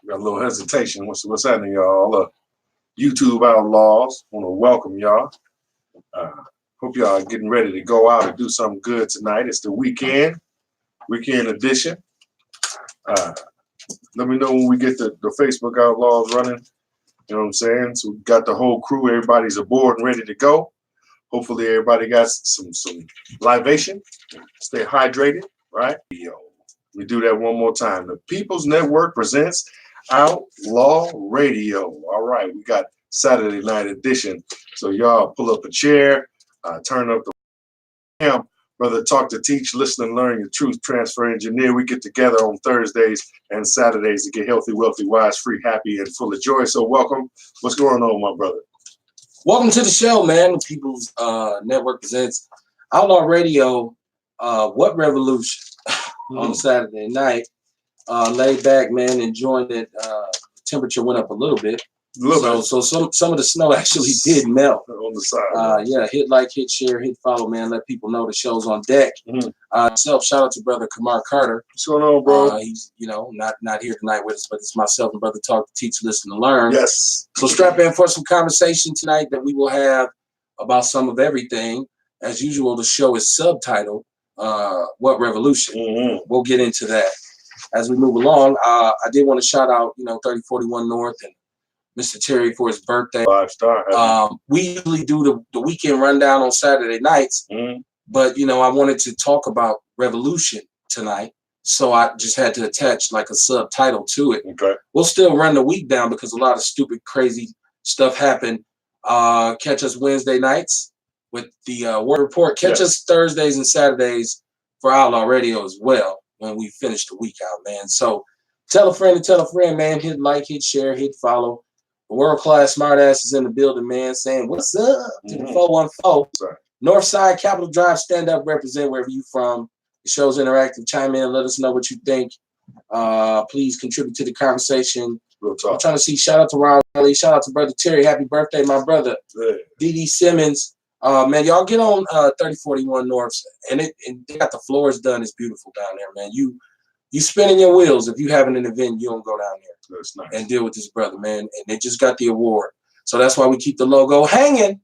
Got a little hesitation. What's happening, y'all? YouTube Outlaws. Want to welcome y'all. Uh, Hope y'all are getting ready to go out and do something good tonight. It's the weekend edition. Uh, Let me know when we get the Facebook Outlaws running. You know what I'm saying? So we got the whole crew. Everybody's aboard and ready to go. Hopefully everybody got some libation. Stay hydrated, right? Yo, let me do that one more time. The People's Network presents Outlaw Radio. All right, we got Saturday night edition. So y'all pull up a chair, turn up the amp. Brother, talk to teach, listen and learn, your truth transfer engineer. We get together on Thursdays and Saturdays to get healthy, wealthy, wise, free, happy, and full of joy. So welcome. What's going on, my brother? Welcome to the show, man. The People's Network presents Outlaw Radio. What revolution on Saturday night? Laid back, man, enjoying it. Temperature went up a little bit. So some of the snow actually did melt on the side. Yeah, hit like, hit share, hit follow, man. Let people know the show's on deck. Shout out to brother Kamar Carter. What's going on, bro? He's not here tonight with us, but it's myself and brother Talk to Teach, Listen to Learn. Yes. So strap in for some conversation tonight that we will have about some of everything. As usual, the show is subtitled "What Revolution." We'll get into that as we move along. I did want to shout out, 3041 North and Mr. Terry for his birthday. 5-star. We usually do the weekend rundown on Saturday nights, but I wanted to talk about revolution tonight, so I just had to attach like a subtitle to it. Okay. We'll still run the week down because a lot of stupid, crazy stuff happened. Catch us Wednesday nights with the Word Report. Catch us Thursdays and Saturdays for Outlaw Radio as well when we finish the week out, man. So tell a friend, man. Hit like, hit share, hit follow. World-class smartass is in the building, man, saying what's up to the 414. Sorry. Northside, Capitol Drive, stand up, represent wherever you from. The show's interactive. Chime in, let us know what you think. Please contribute to the conversation. Real talk. I'm trying to see, shout out to Ron Riley, shout out to brother Terry. Happy birthday, my brother. D.D. Simmons. Man, y'all get on 3041 North, and they got the floors done. It's beautiful down there, man. You spinning your wheels if you having an event, you don't go down there. That's nice. And deal with this brother, man. And they just got the award. So that's why we keep the logo hanging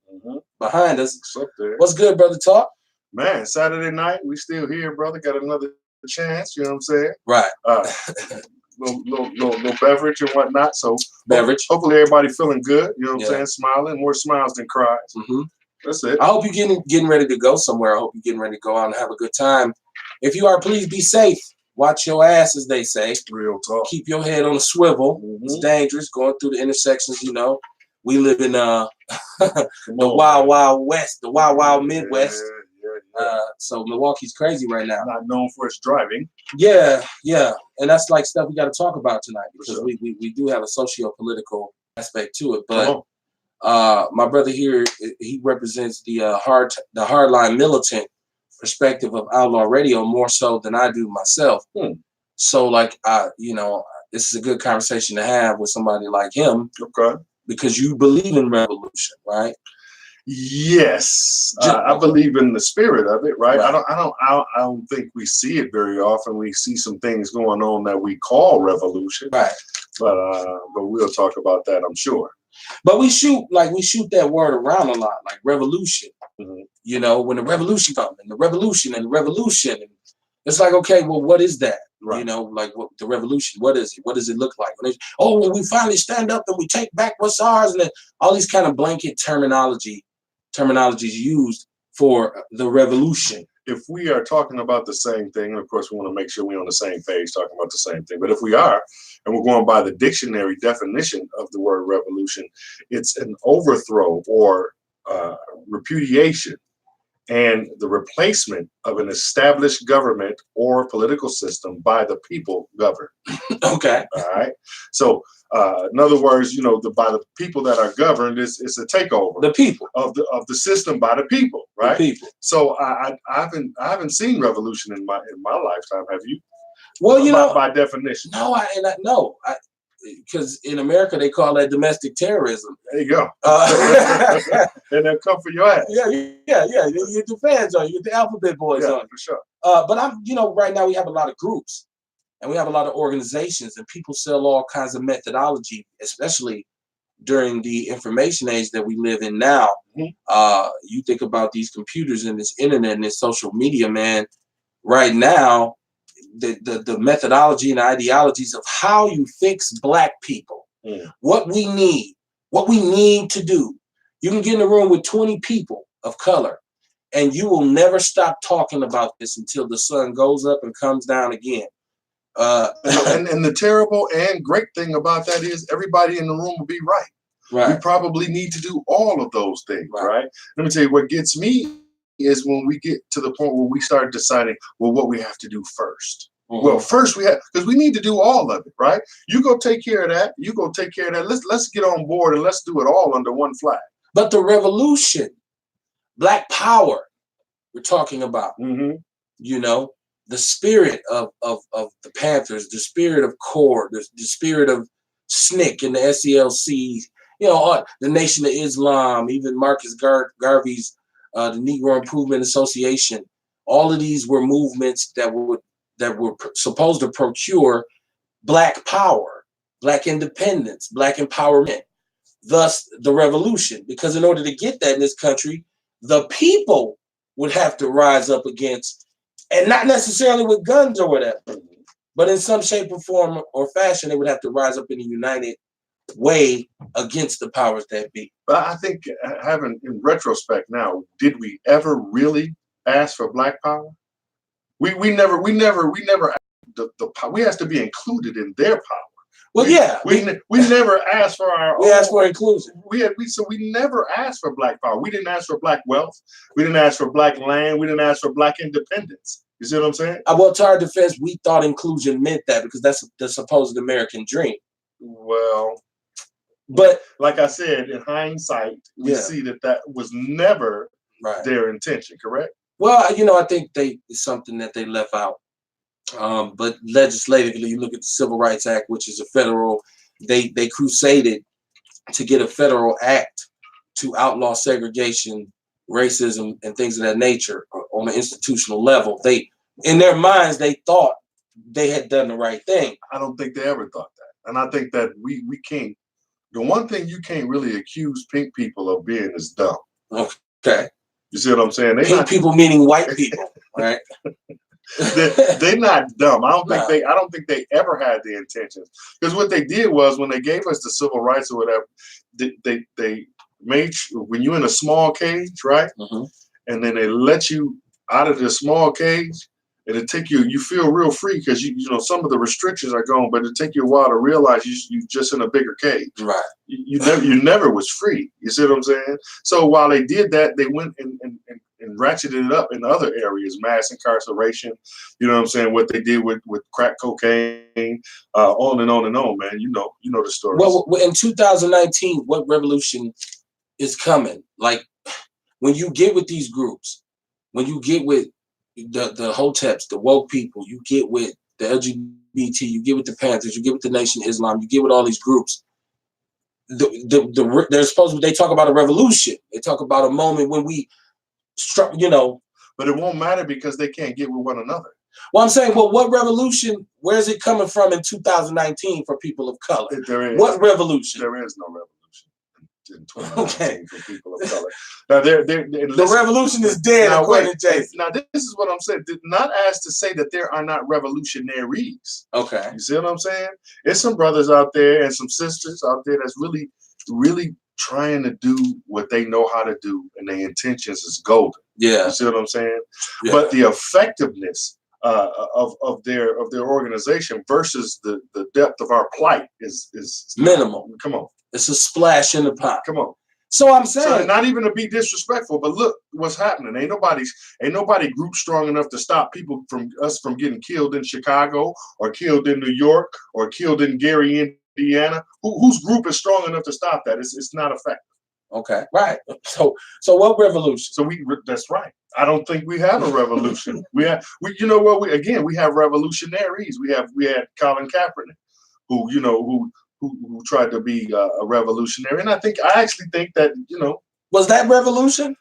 behind us. It's up there. What's good, brother Talk? Man, Saturday night, we still here, brother. Got another chance, you know what I'm saying? Right. Little beverage and whatnot. So beverage. Hopefully everybody feeling good, you know what I'm saying? Smiling, more smiles than cries. That's it. I hope you're getting ready to go somewhere. I hope you're getting ready to go out and have a good time. If you are, please be safe. Watch your ass, as they say. Real talk. Keep your head on a swivel. It's dangerous going through the intersections, We live in the wild, wild west, the wild, wild Midwest. So Milwaukee's crazy right now. Not known for its driving. Yeah. And that's like stuff we got to talk about tonight because we do have a socio-political aspect to it. But my brother here, he represents the hardline militant perspective of Outlaw Radio more so than I do myself. So this is a good conversation to have with somebody like him. Okay. Because you believe in revolution, right? Yes. I believe in the spirit of it, right? I don't think we see it very often. We see some things going on that we call revolution. Right. But we'll talk about that, I'm sure. But we shoot that word around a lot, like revolution. When the revolution comes, and the revolution, and it's like, okay, well, what is that? Right. What the revolution? What is it? What does it look like? When we finally stand up and we take back what's ours, and then all these kind of blanket terminologies used for the revolution. If we are talking about the same thing, of course, we want to make sure we're on the same page talking about the same thing. But if we are, and we're going by the dictionary definition of the word revolution, it's an overthrow or repudiation and the replacement of an established government or political system by the people governed. Okay. All right. So, in other words, by the people that are governed, it's a takeover. The people of the system by the people, right? The people. So, I haven't seen revolution in my lifetime. Have you? Well, by definition. No, because in America they call that domestic terrorism. There you go. And they'll come for your ass. Yeah. You get the fans on you, get the alphabet boys on. For sure. But right now we have a lot of groups and we have a lot of organizations, and people sell all kinds of methodology, especially during the information age that we live in now. You think about these computers and this internet and this social media, man. Right now, the methodology and ideologies of how you fix black people, what we need to do. You can get in a room with 20 people of color, and you will never stop talking about this until the sun goes up and comes down again. And the terrible and great thing about that is everybody in the room will be right. We probably need to do all of those things, right? Let me tell you, what gets me is when we get to the point where we start deciding, well, what we have to do first. Well, first we have, because we need to do all of it, right? You go take care of that. You go take care of that. Let's get on board and let's do it all under one flag. But the revolution, black power, we're talking about, you know, the spirit of the Panthers, the spirit of CORE, the spirit of SNCC and the SELC, you know, the Nation of Islam, even Marcus Garvey's the Negro Improvement Association. All of these were movements that were supposed to procure black power, black independence, black empowerment. Thus, the revolution. Because in order to get that in this country, the people would have to rise up against, and not necessarily with guns or whatever, but in some shape or form or fashion, they would have to rise up in a united way against the powers that be. But I think, having in retrospect now, did we ever really ask for black power? We never. We has to be included in their power. Well, we never asked for our. We asked for inclusion. So we never asked for black power. We didn't ask for black wealth. We didn't ask for black land. We didn't ask for black independence. You see what I'm saying? Well, to our defense, we thought inclusion meant that because that's the supposed American dream. Well, but like I said, in hindsight, we see that was never their intention. Correct? Well, you know, I think it's something that they left out. But legislatively, you look at the Civil Rights Act, which is a federal, they crusaded to get a federal act to outlaw segregation, racism, and things of that nature on an institutional level. In their minds, they thought they had done the right thing. I don't think they ever thought that. And I think that we can't, the one thing you can't really accuse pink people of being is dumb. Okay. You see what I'm saying? Pink people meaning white people, right? They're not dumb. I don't think they ever had the intentions. Because what they did was when they gave us the civil rights or whatever, they made when you're in a small cage, right? And then they let you out of the small cage, and it take you feel real free because you know some of the restrictions are gone, but it take you a while to realize you just in a bigger cage. Right. You never was free. You see what I'm saying? So while they did that, they went and ratcheted it up in other areas, mass incarceration, you know what I'm saying, what they did with crack cocaine, on and on and on, man. You know the story. Well, in 2019, what revolution is coming? Like when you get with these groups, when you get with the Hoteps, the woke people, you get with the LGBT, you get with the Panthers, you get with the Nation of Islam, you get with all these groups. They're supposed to, they talk about a revolution. They talk about a moment when we struck, you know. But it won't matter because they can't get with one another. Well, I'm saying, well, what revolution, where's it coming from in 2019 for people of color? What revolution? There is no revolution in 2019 for people of color. Now, the revolution is dead, according to Jason. Now, this is what I'm saying. Not asked to say that there are not revolutionaries. Okay. You see what I'm saying? There's some brothers out there and some sisters out there that's really, really trying to do what they know how to do, and their intentions is golden. Yeah. You see what I'm saying? Yeah. But the effectiveness of their organization versus the depth of our plight is minimal. Come on. It's a splash in the pot. Come on. So I'm saying, so not even to be disrespectful, but look what's happening. Ain't nobody group strong enough to stop people from getting killed in Chicago or killed in New York or killed in Gary, Indiana. Whose group is strong enough to stop that? It's not effective. Okay, right. So what revolution? So that's right. I don't think we have a revolution. we have revolutionaries. We had Colin Kaepernick, who tried to be a revolutionary, and I actually think that was that revolution?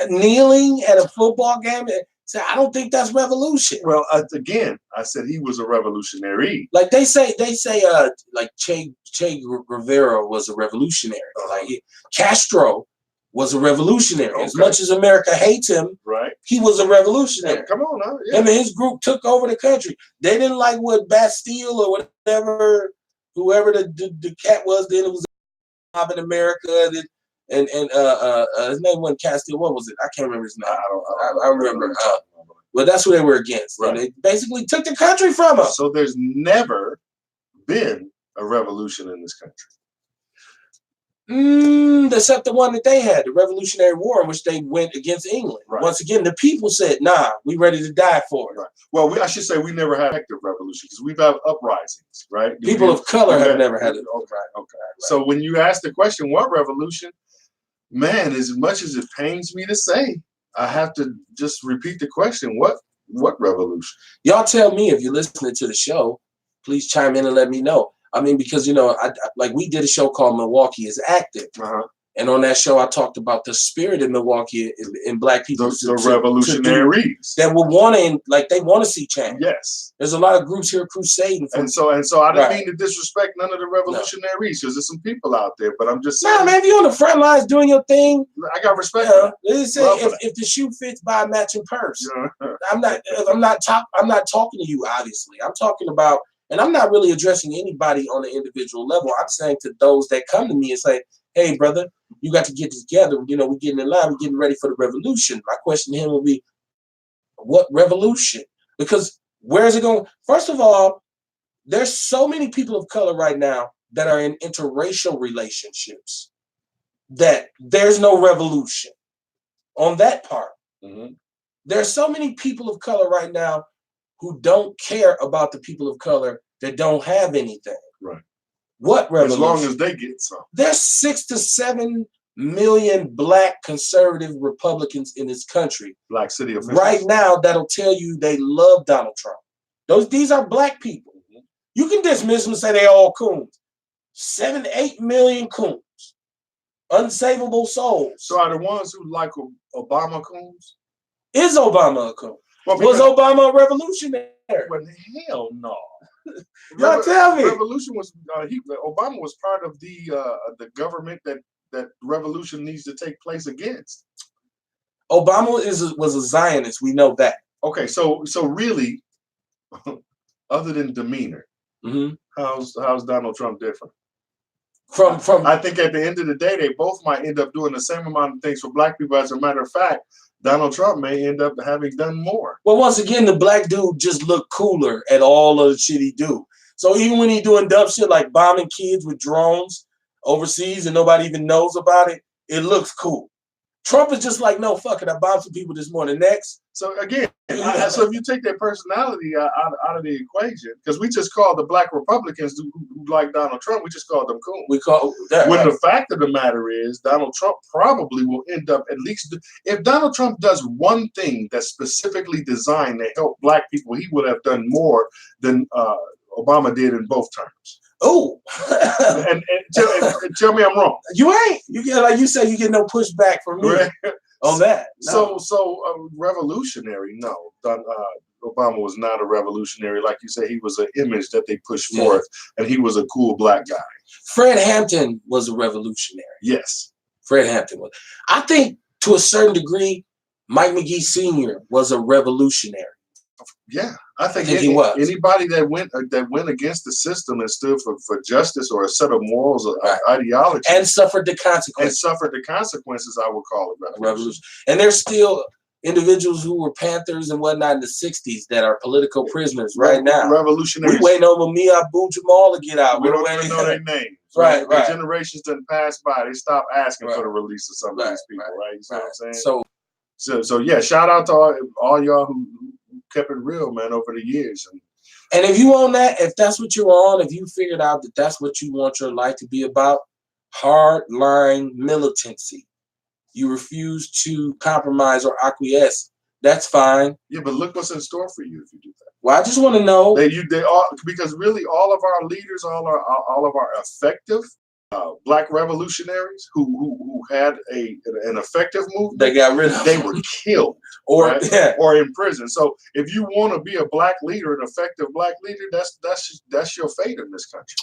Kneeling at a football game? Say, I don't think that's revolution. Well, again, I said he was a revolutionary. Like they say, like Che Guevara was a revolutionary. Like Castro was a revolutionary. Okay. As much as America hates him, right? He was a revolutionary. Come on now. Yeah. Him and his group took over the country. They didn't like what Bastille or whatever, whoever the cat was, then it was in America. And his name wasn't Castile. What was it? I can't remember his name. I remember. Well, that's who they were against. Right. And they basically took the country from us. So there's never been a revolution in this country. Except the one that they had, the Revolutionary War, in which they went against England. Right. Once again, the people said, nah, we ready to die for it. Right. Well, I should say we never had active revolution because we've had uprisings, right? People of color have never had it. Okay. Right. So when you ask the question, what revolution? Man, as much as it pains me to say, I have to just repeat the question. What revolution? Y'all tell me if you're listening to the show. Please chime in and let me know. I mean, because, like we did a show called Milwaukee is Active. And on that show, I talked about the spirit in Milwaukee in Black people. The revolutionaries. That would want to, like, they want to see change. Yes. There's a lot of groups here crusading. And so I didn't mean to disrespect none of the revolutionaries because there's some people out there, but I'm just saying. Nah, man, if you're on the front lines doing your thing. I got respect for that. They say if the shoe fits, buy a matching purse. I'm not talking to you, obviously. I'm talking about, and I'm not really addressing anybody on an individual level. I'm saying to those that come to me and say, hey, brother, you got to get together. We're getting in line. We're getting ready for the revolution. My question to him will be, what revolution? Because where is it going? First of all, there's so many people of color right now that are in interracial relationships that there's no revolution on that part. There's so many people of color right now who don't care about the people of color that don't have anything. Right. What revolution? As long as they get some. There's 6 to 7 million Black conservative Republicans in this country. Black city officials. Right now, that'll tell you they love Donald Trump. These are Black people. You can dismiss them and say they all coons. 7 to 8 million coons. Unsavable souls. So are the ones who like Obama coons? Is Obama a coon? Well, was Obama a revolutionary? Well, hell no. Y'all tell me. Revolution was Obama was part of the government that revolution needs to take place against. Obama was a Zionist. We know that. Okay, so really, other than demeanor, how's Donald Trump different? From I think at the end of the day, they both might end up doing the same amount of things for Black people. As a matter of fact, Donald Trump may end up having done more. Well, once again, the Black dude just looked cooler at all of the shit he do. So even when he doing dumb shit like bombing kids with drones overseas and nobody even knows about it, it looks cool. Trump is just like, no, fuck it. I bombed some people this morning. Next. So again, so if you take their personality out of the equation, because we just called the Black Republicans who like Donald Trump, we just called them coons. We call that. When the fact of the matter is, Donald Trump probably will end up at least, if Donald Trump does one thing that's specifically designed to help Black people, he would have done more than Obama did in both terms. Oh, and tell me I'm wrong. You ain't. You get, like you said, you get no pushback from me on that. No. So revolutionary? No, Obama was not a revolutionary. Like you said, he was an image that they pushed forth, and he was a cool Black guy. Fred Hampton was a revolutionary. Yes, Fred Hampton was. I think to a certain degree, Mike McGee Sr. was a revolutionary. Yeah, I think he was. Anybody that went against the system and stood for justice or a set of morals or ideology and suffered the consequences. I would call it revolution. And there's still individuals who were Panthers and whatnot in the '60s that are political prisoners right now. Revolutionaries. We waiting on Mumia Abu-Jamal to get out. We don't even know their names. Right. The generations didn't pass by. They stopped asking for the release of some of these people. Right. You see what I'm saying? So yeah, shout out to all y'all who kept it real, man, over the years. And if you on that, if that's what you're on, if you figured out that that's what you want your life to be about, hard line militancy, you refuse to compromise or acquiesce, that's fine. Yeah, but look what's in store for you if you do that. Well, I just want to know they all, because really all of our leaders, all of our effective black revolutionaries who had an effective movement. They got rid of. They were killed or right? Or in prison. So if you want to be a black leader, an effective black leader, that's your fate in this country.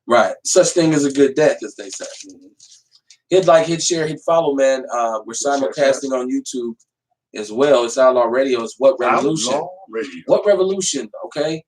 Right. Such thing as a good death, as they say. Mm-hmm. Hit like, hit share, hit follow, man. We're simulcasting on YouTube as well. It's Outlaw Radio. It's What Revolution? Outlaw Radio. What Revolution? Okay.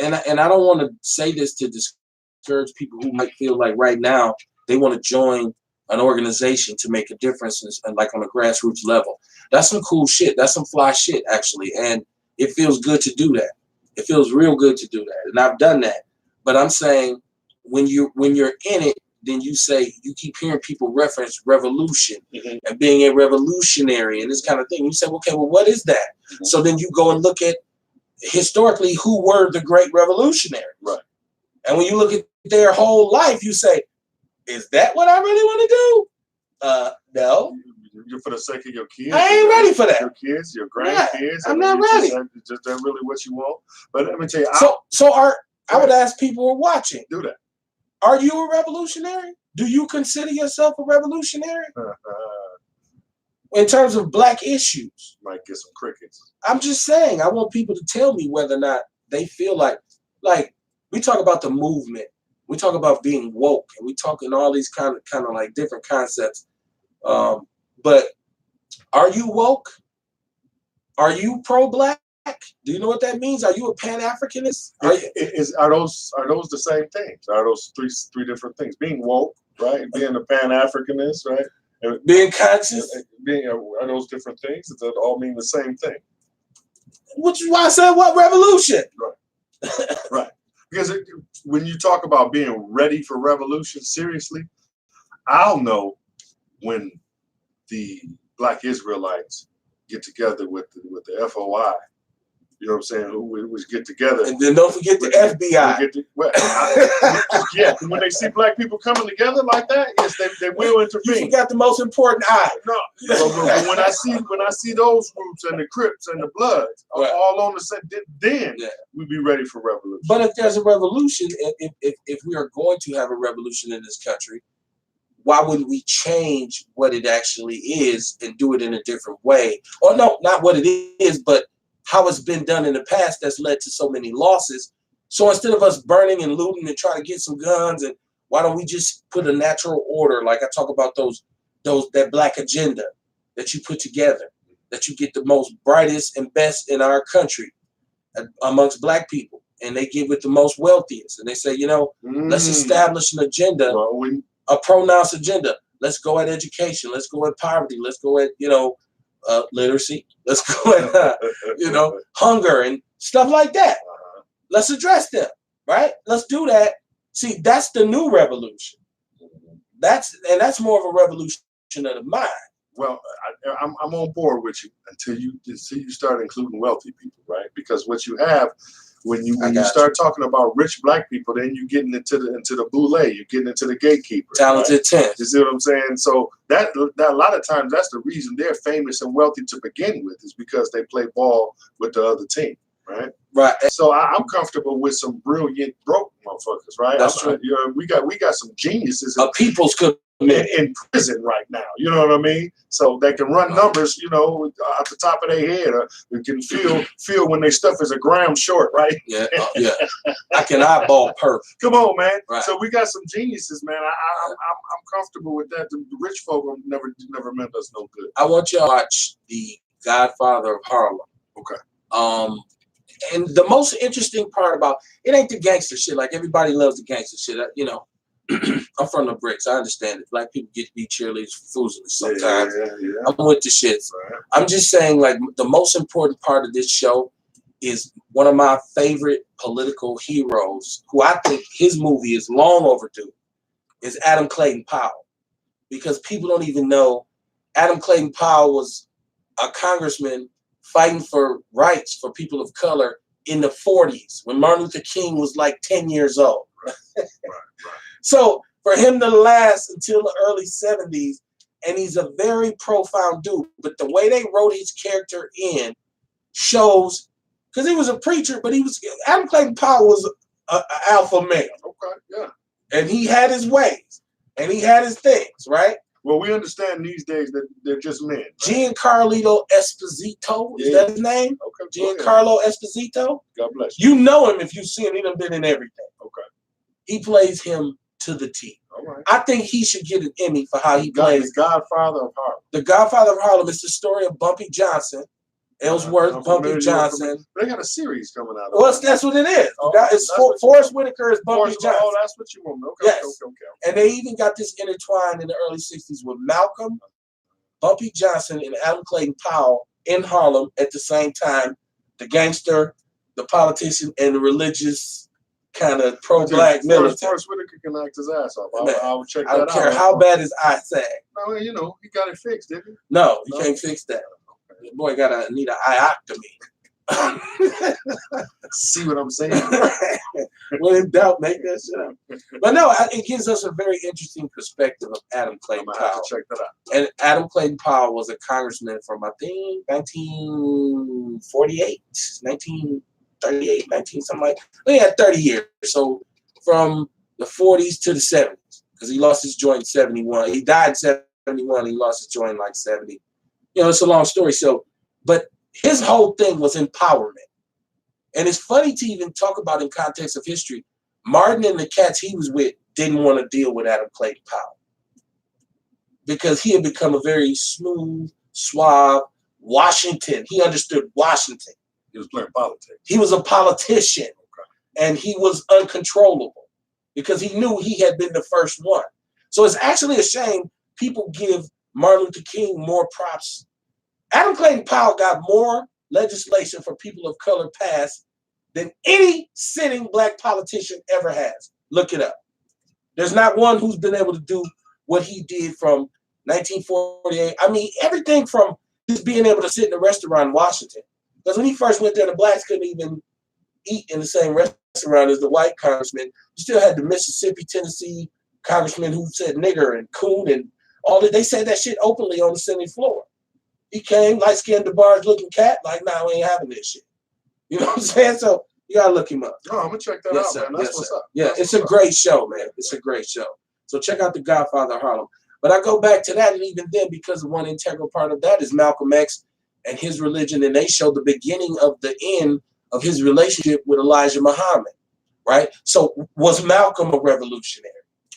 And I don't want to say this to discourage people who might feel like right now they want to join an organization to make a difference and like on a grassroots level. That's some cool shit. That's some fly shit, actually. And it feels good to do that. It feels real good to do that. And I've done that. But I'm saying when you're in it, then you say, you keep hearing people reference revolution and being a revolutionary and this kind of thing. You say, okay, well, what is that? So then you go and look at historically who were the great revolutionaries. Right. And when you look at their whole life, you say, is that what I really want to do? No. You're for the sake of your kids. I ain't ready for that. Your kids, your grandkids. I'm not ready. Just that really what you want. But let me tell you. I would ask people who are watching. Do that. Are you a revolutionary? Do you consider yourself a revolutionary? In terms of black issues. Might get some crickets. I'm just saying, I want people to tell me whether or not they feel like we talk about the movement. We talk about being woke, and we talk in all these kind of like different concepts. But are you woke? Are you pro-black? Do you know what that means? Are you a Pan-Africanist? Are those the same things? Are those three different things? Being woke, right? Being a Pan-Africanist, right? And being conscious. Are those different things? Does that all mean the same thing? Which is why I said, what revolution? Right. Right. Because when you talk about being ready for revolution, seriously, I'll know when the Black Israelites get together with the FOI. You know what I'm saying? Who was get together. And then don't forget the FBI. Yeah, when they see black people coming together like that, yes, they will intervene. You forgot the most important eye. No, but when I see those groups and the Crips and the Bloods all on the same, then we'd be ready for revolution. But if there's a revolution, if we are going to have a revolution in this country, why wouldn't we change what it actually is and do it in a different way? Or no, not what it is, but how it's been done in the past that's led to so many losses. So instead of us burning and looting and trying to get some guns, and why don't we just put a natural order? Like I talk about that black agenda that you put together, that you get the most brightest and best in our country amongst black people, and they get with the most wealthiest. And they say, let's establish an agenda, a pronounced agenda. Let's go at education. Let's go at poverty. Let's go at, literacy. Let's go at, hunger and stuff like that. Let's address them, right? Let's do that. See, that's the new revolution. That's more of a revolution of the mind. Well, I'm on board with you until you start including wealthy people, right? Because what you have when you start talking about rich black people, then you're getting into the boule, you're getting into the gatekeeper, talented 10. You see what I'm saying? So that a lot of times that's the reason they're famous and wealthy to begin with, is because they play ball with the other team, right? Right. So I'm comfortable with some brilliant broke motherfuckers, right? That's true. We got some geniuses. A people's in prison right now, you know what I mean? So they can run numbers, at the top of their head, or they can feel when their stuff is a gram short, right? Yeah, yeah. I can eyeball perp. Come on, man. Right. So we got some geniuses, man. I'm comfortable with that. The rich folk never meant us no good. I want you to watch The Godfather of Harlem. Okay. And the most interesting part about it ain't the gangster shit. Like everybody loves the gangster shit, I'm from the bricks. I understand it. Black people get to be cheerleaders for foolishness sometimes. Yeah. I'm with the shit. Right. I'm just saying, like, the most important part of this show is one of my favorite political heroes, who I think his movie is long overdue, is Adam Clayton Powell. Because people don't even know Adam Clayton Powell was a congressman fighting for rights for people of color in the 40s when Martin Luther King was like 10 years old. Right. So for him to last until the early 70s, and he's a very profound dude, but the way they wrote his character in shows, because he was a preacher, but Adam Clayton Powell was an alpha male. Okay, yeah. And he had his ways. and he had his things, right? Well, we understand these days that they're just men. Right? Giancarlo Esposito, is that his name? Okay. Giancarlo Esposito. God bless you. You know him if you see him. He done been in everything. Okay. He plays him to the T. All right. I think he should get an Emmy for how he plays. The Godfather of Harlem. The Godfather of Harlem is the story of Bumpy Johnson. Ellsworth, Bumpy Johnson. They got a series coming out. Well, that's what it is. It's Forrest Whitaker is Bumpy Johnson. Oh, that's what you want. Okay, yes. Okay. And they even got this intertwined in the early 60s with Malcolm, Bumpy Johnson, and Adam Clayton Powell in Harlem at the same time. The gangster, the politician, and the religious kind of pro-black militant. Forrest Whitaker can act his ass off. I would check that out. I don't care how bad his eye sag. No, he got it fixed, didn't he? No, he can't fix that. The boy need an eye-octomy. See what I'm saying? When in doubt, make that shit up. But no, it gives us a very interesting perspective of Adam Clayton Powell. Have to check that out. And Adam Clayton Powell was a congressman from, I think, 1948, 1938, 19 something like that. He had 30 years. So from the 40s to the 70s, because he lost his joint in 71. He died in 71. He lost his joint in like 70. It's a long story. So, but his whole thing was empowerment. And it's funny to even talk about in context of history. Martin and the cats he was with didn't want to deal with Adam Clayton Powell because he had become a very smooth, suave Washington. He understood Washington. He was playing politics. He was a politician. Okay. And he was uncontrollable because he knew he had been the first one. So it's actually a shame people give Martin Luther King more props. Adam Clayton Powell got more legislation for people of color passed than any sitting black politician ever has. Look it up. There's not one who's been able to do what he did from 1948. I mean, everything from just being able to sit in a restaurant in Washington. Because when he first went there, the blacks couldn't even eat in the same restaurant as the white congressman. You still had the Mississippi, Tennessee congressman who said nigger and coon and all that. They said that shit openly on the Senate floor. He came, light-skinned, DeBarge-looking cat, like, nah, we ain't having this shit. You know what I'm saying? So you gotta look him up. Oh, I'm gonna check that out, man. That's what's up. Yeah, it's a great show, man. It's a great show. So check out The Godfather of Harlem. But I go back to that, and even then, because one integral part of that is Malcolm X and his religion, and they show the beginning of the end of his relationship with Elijah Muhammad, right? So was Malcolm a revolutionary?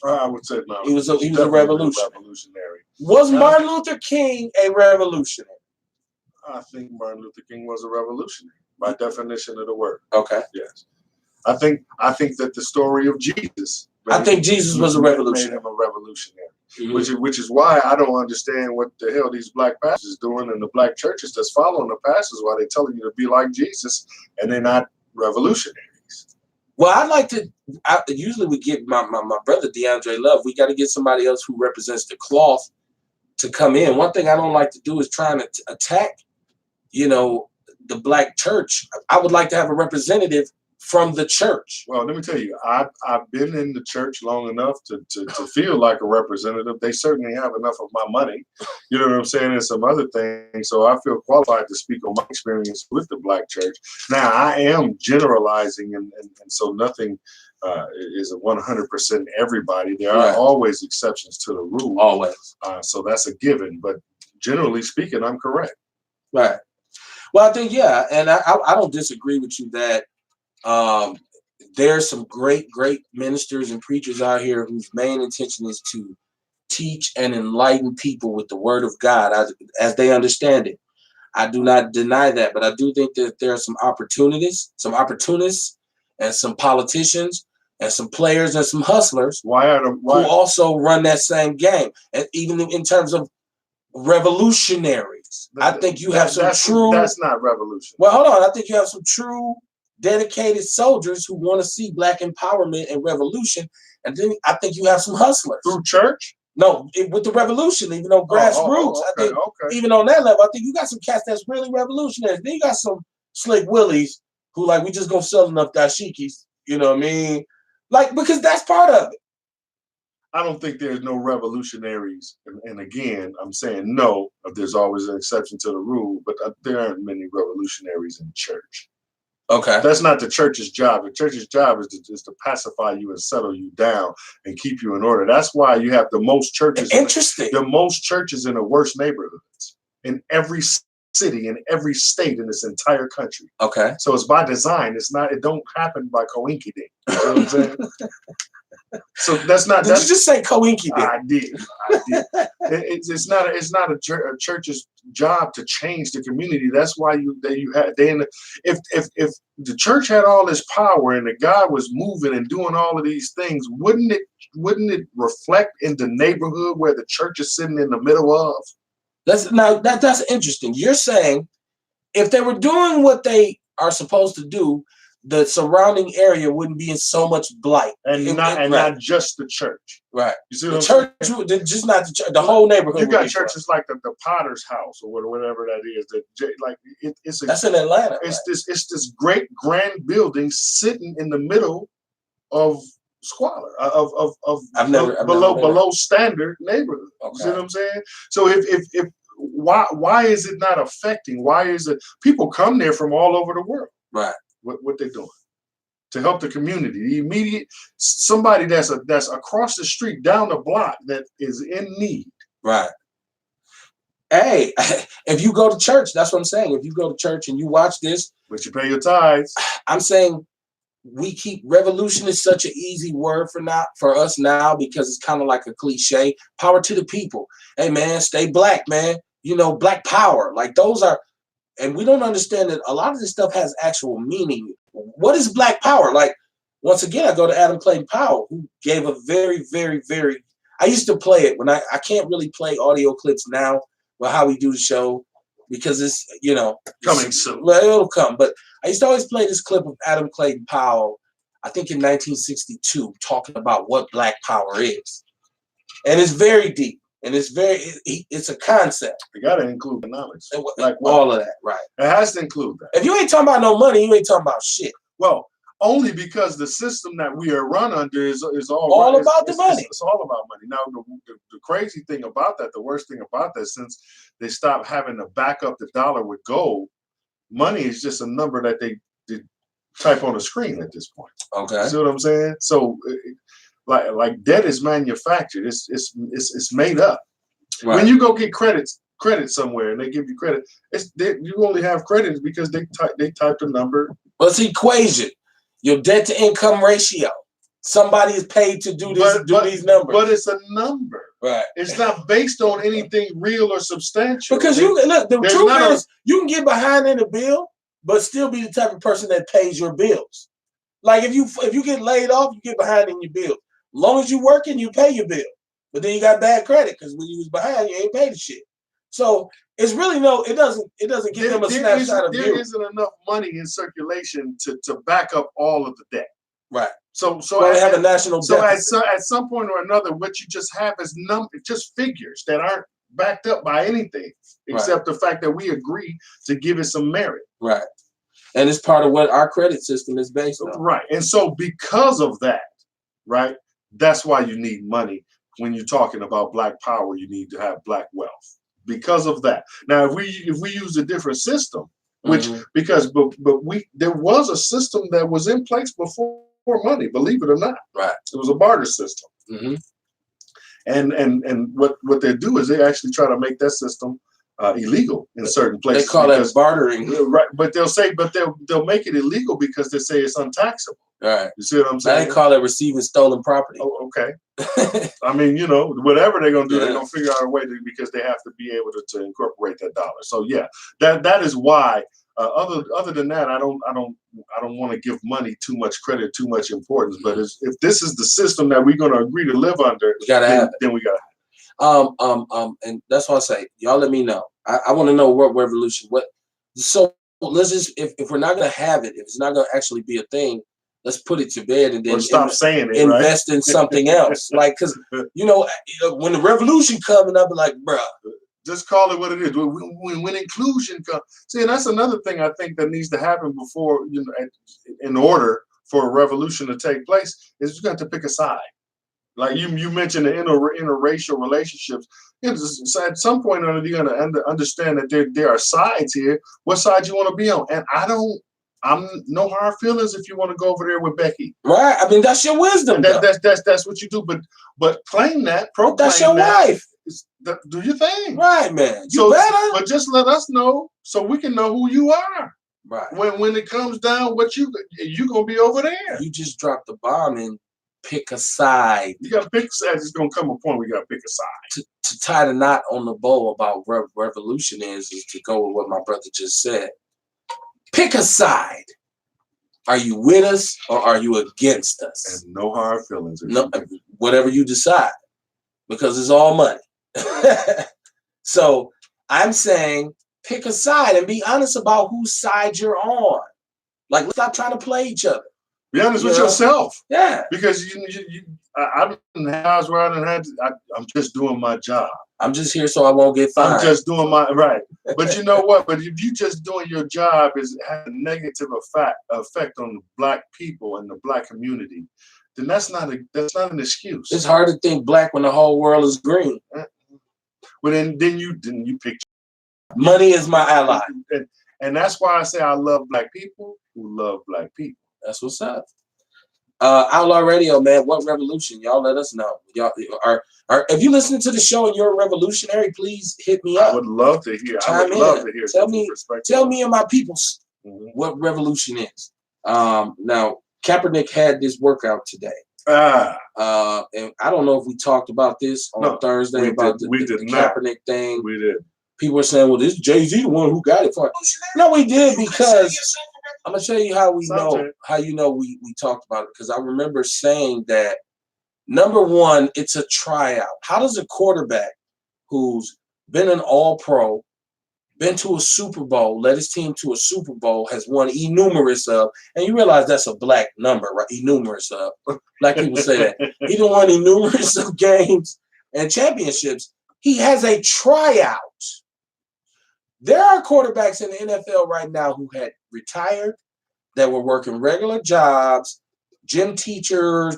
I would say no. He was a revolutionary. Was Martin Luther King a revolutionary? I think Martin Luther King was a revolutionary by definition of the word. Okay. Yes. I think that the story of Jesus. I think Jesus was a revolutionary. Made him a revolutionary. Mm-hmm. Which is why I don't understand what the hell these black pastors doing in the black churches that's following the pastors while they're telling you to be like Jesus and they're not revolutionaries. Well, I'd like to. Usually we get my brother DeAndre Love. We got to get somebody else who represents the cloth to come in. One thing I don't like to do is trying to attack, the black church. I would like to have a representative from the church. Well, let me tell you, I've been in the church long enough to feel like a representative. They certainly have enough of my money, you know what I'm saying, and some other things. So I feel qualified to speak on my experience with the black church. Now, I am generalizing, and so nothing is 100% everybody. There are always exceptions to the rule. Always. So that's a given. But generally speaking, I'm correct. Right. Well, I think, yeah, and I don't disagree with you that there's some great ministers and preachers out here whose main intention is to teach and enlighten people with the word of God as they understand it. I do not deny that, but I do think that there are some opportunists, and some politicians, and some players and some hustlers who also run that same game. And even in terms of revolutionaries, I think you have some true. That's not revolution. Well, hold on. I think you have some true dedicated soldiers who want to see black empowerment and revolution. And then I think you have some hustlers. Through church? No, with the revolution, even on grassroots. I think even on that level, I think you got some cats that's really revolutionary. Then you got some slick willies who like, we just gonna sell enough dashikis, you know what I mean? Like, because that's part of it. I don't think there's no revolutionaries. And again, I'm saying no, there's always an exception to the rule, but there aren't many revolutionaries in church. Okay. That's not the church's job. The church's job is to pacify you and settle you down and keep you in order. That's why you have the most churches. Interesting. The most churches in the worst neighborhoods in every city, in every state in this entire country. Okay. So it's by design. It's not. It don't happen by coinky dink. You know what I'm saying? So that's not. Did you just say coinky dink? I did. It's not a church's job to change the community. That's why if the church had all this power and the God was moving and doing all of these things, wouldn't it reflect in the neighborhood where the church is sitting in the middle of? That's interesting. You're saying if they were doing what they are supposed to do, the surrounding area wouldn't be in so much blight, not just the church. Right. You see the what church, I'm saying? just not the church. The whole neighborhood. You got churches like the Potter's House or whatever that is. That's in Atlanta. It's this great grand building sitting in the middle of squalor of below standard neighborhood. Okay. You see what I'm saying? So if why is it not affecting? Why is it people come there from all over the world? Right. What they're doing to help the community, the immediate somebody that's across the street down the block that is in need. Right. Hey, if you go to church, that's what I'm saying. If you go to church and you watch this, but you pay your tithes. I'm saying we keep revolution is such an easy word for us now because it's kind of like a cliche. Power to the people. Hey man, stay black, man. You know, black power. Like those are. And we don't understand that a lot of this stuff has actual meaning. What is black power? Like, once again, I go to Adam Clayton Powell, who gave a very, very, very, I used to play it when I can't really play audio clips now with how we do the show because it's, coming soon. Well, it'll come. But I used to always play this clip of Adam Clayton Powell, I think in 1962, talking about what black power is. And it's very deep. And it's a concept. You got to include economics. Like all of that, right. It has to include that. If you ain't talking about no money, you ain't talking about shit. Well, only because the system that we are run under is about the money. It's all about money. Now, the crazy thing about that, the worst thing about that, since they stopped having to back up the dollar with gold, money is just a number that they type on a screen at this point. Okay. See what I'm saying? So, like debt is manufactured. It's made up. Right. When you go get credit somewhere and they give you credit, you only have credit because they typed a number. Well, it's equation. Your debt to income ratio. Somebody is paid to do this. These numbers. But it's a number. Right. It's not based on anything real or substantial. Because the truth is, you can get behind in a bill, but still be the type of person that pays your bills. Like if you get laid off, you get behind in your bills. As long as you working, you pay your bill. But then you got bad credit because when you was behind, you ain't paid the shit. So it's really it doesn't give them a snapshot of there isn't enough money in circulation to back up all of the debt. Right. So they have a national debt. So at some point or another, what you just have is just figures that aren't backed up by anything except the fact that we agree to give it some merit. Right. And it's part of what our credit system is based on. Right. And so because of that, right, that's why you need money. When you're talking about black power, you need to have black wealth. Because of that. Now, if we use a different system, which there was a system that was in place before money, believe it or not. Right. It was a barter system. Mm-hmm. And what they do is they actually try to make that system illegal in certain places. They call that bartering. Right. But they'll make it illegal because they say it's untaxable. All right. You see what I'm saying? They call it receiving stolen property. Oh, okay. I mean, whatever they're gonna do, they're gonna figure out a way because they have to be able to incorporate that dollar. So yeah, that is why. Other than that, I don't want to give money too much credit, too much importance. But if this is the system that we're gonna agree to live under, then we gotta have it. And that's why I say, y'all let me know. I want to know what revolution. So let's just if we're not gonna have it, if it's not gonna actually be a thing. Let's put it to bed and then stop saying it. Invest in something else, like because when the revolution comes, I'll be like, bruh, just call it what it is. When inclusion comes, see, and that's another thing I think that needs to happen before in order for a revolution to take place is you got to pick a side. Like you mentioned the interracial relationships. At some point, you're going to understand that there are sides here. What side you want to be on? And I don't I'm no hard feelings if you want to go over there with Becky. Right. I mean, that's your wisdom. That's what you do. But claim that, proclaim that's your that. wife. Do your thing. Right, man. You better. But just let us know so we can know who you are. Right. When it comes down, what you gonna be over there. You just dropped the bomb and pick a side. You got to pick a side. It's gonna come a point where you got to pick a side. To tie the knot on the bow about revolution is to go with what my brother just said. Pick a side. Are you with us or are you against us? And no hard feelings. No, whatever you decide, because it's all money. So I'm saying pick a side and be honest about whose side you're on. Like, let's stop trying to play each other. Be honest with yourself. Yeah. Because I'm in the house where I'm just doing my job. I'm just here so I won't get fined. I'm just doing my right. But you know what? But if you just doing your job has a negative effect on the black people and the black community, then that's not an excuse. It's hard to think black when the whole world is green. But then you pick money is my ally. And that's why I say I love black people who love black people. That's what's up. Outlaw Radio, man. What revolution? Y'all let us know. Y'all are if you listening to the show and you're a revolutionary, please hit me up. I would love to hear. Tell me and my peoples what revolution is. Now Kaepernick had this workout today. And I don't know if we talked about this on Thursday about the Kaepernick thing. We did. People were saying, well, this is Jay-Z the one who got it for it. No, we did, because I'm gonna tell you how we know we talked about it, because I remember saying that, number one, it's a tryout. How does a quarterback who's been an all-pro, been to a Super Bowl, led his team to a Super Bowl, has won enumerous of, and you realize that's a black number, right? Enumerous of. Black people say that. He done won enumerous of games and championships. He has a tryout. There are quarterbacks in the NFL right now who had retired, that were working regular jobs, gym teachers,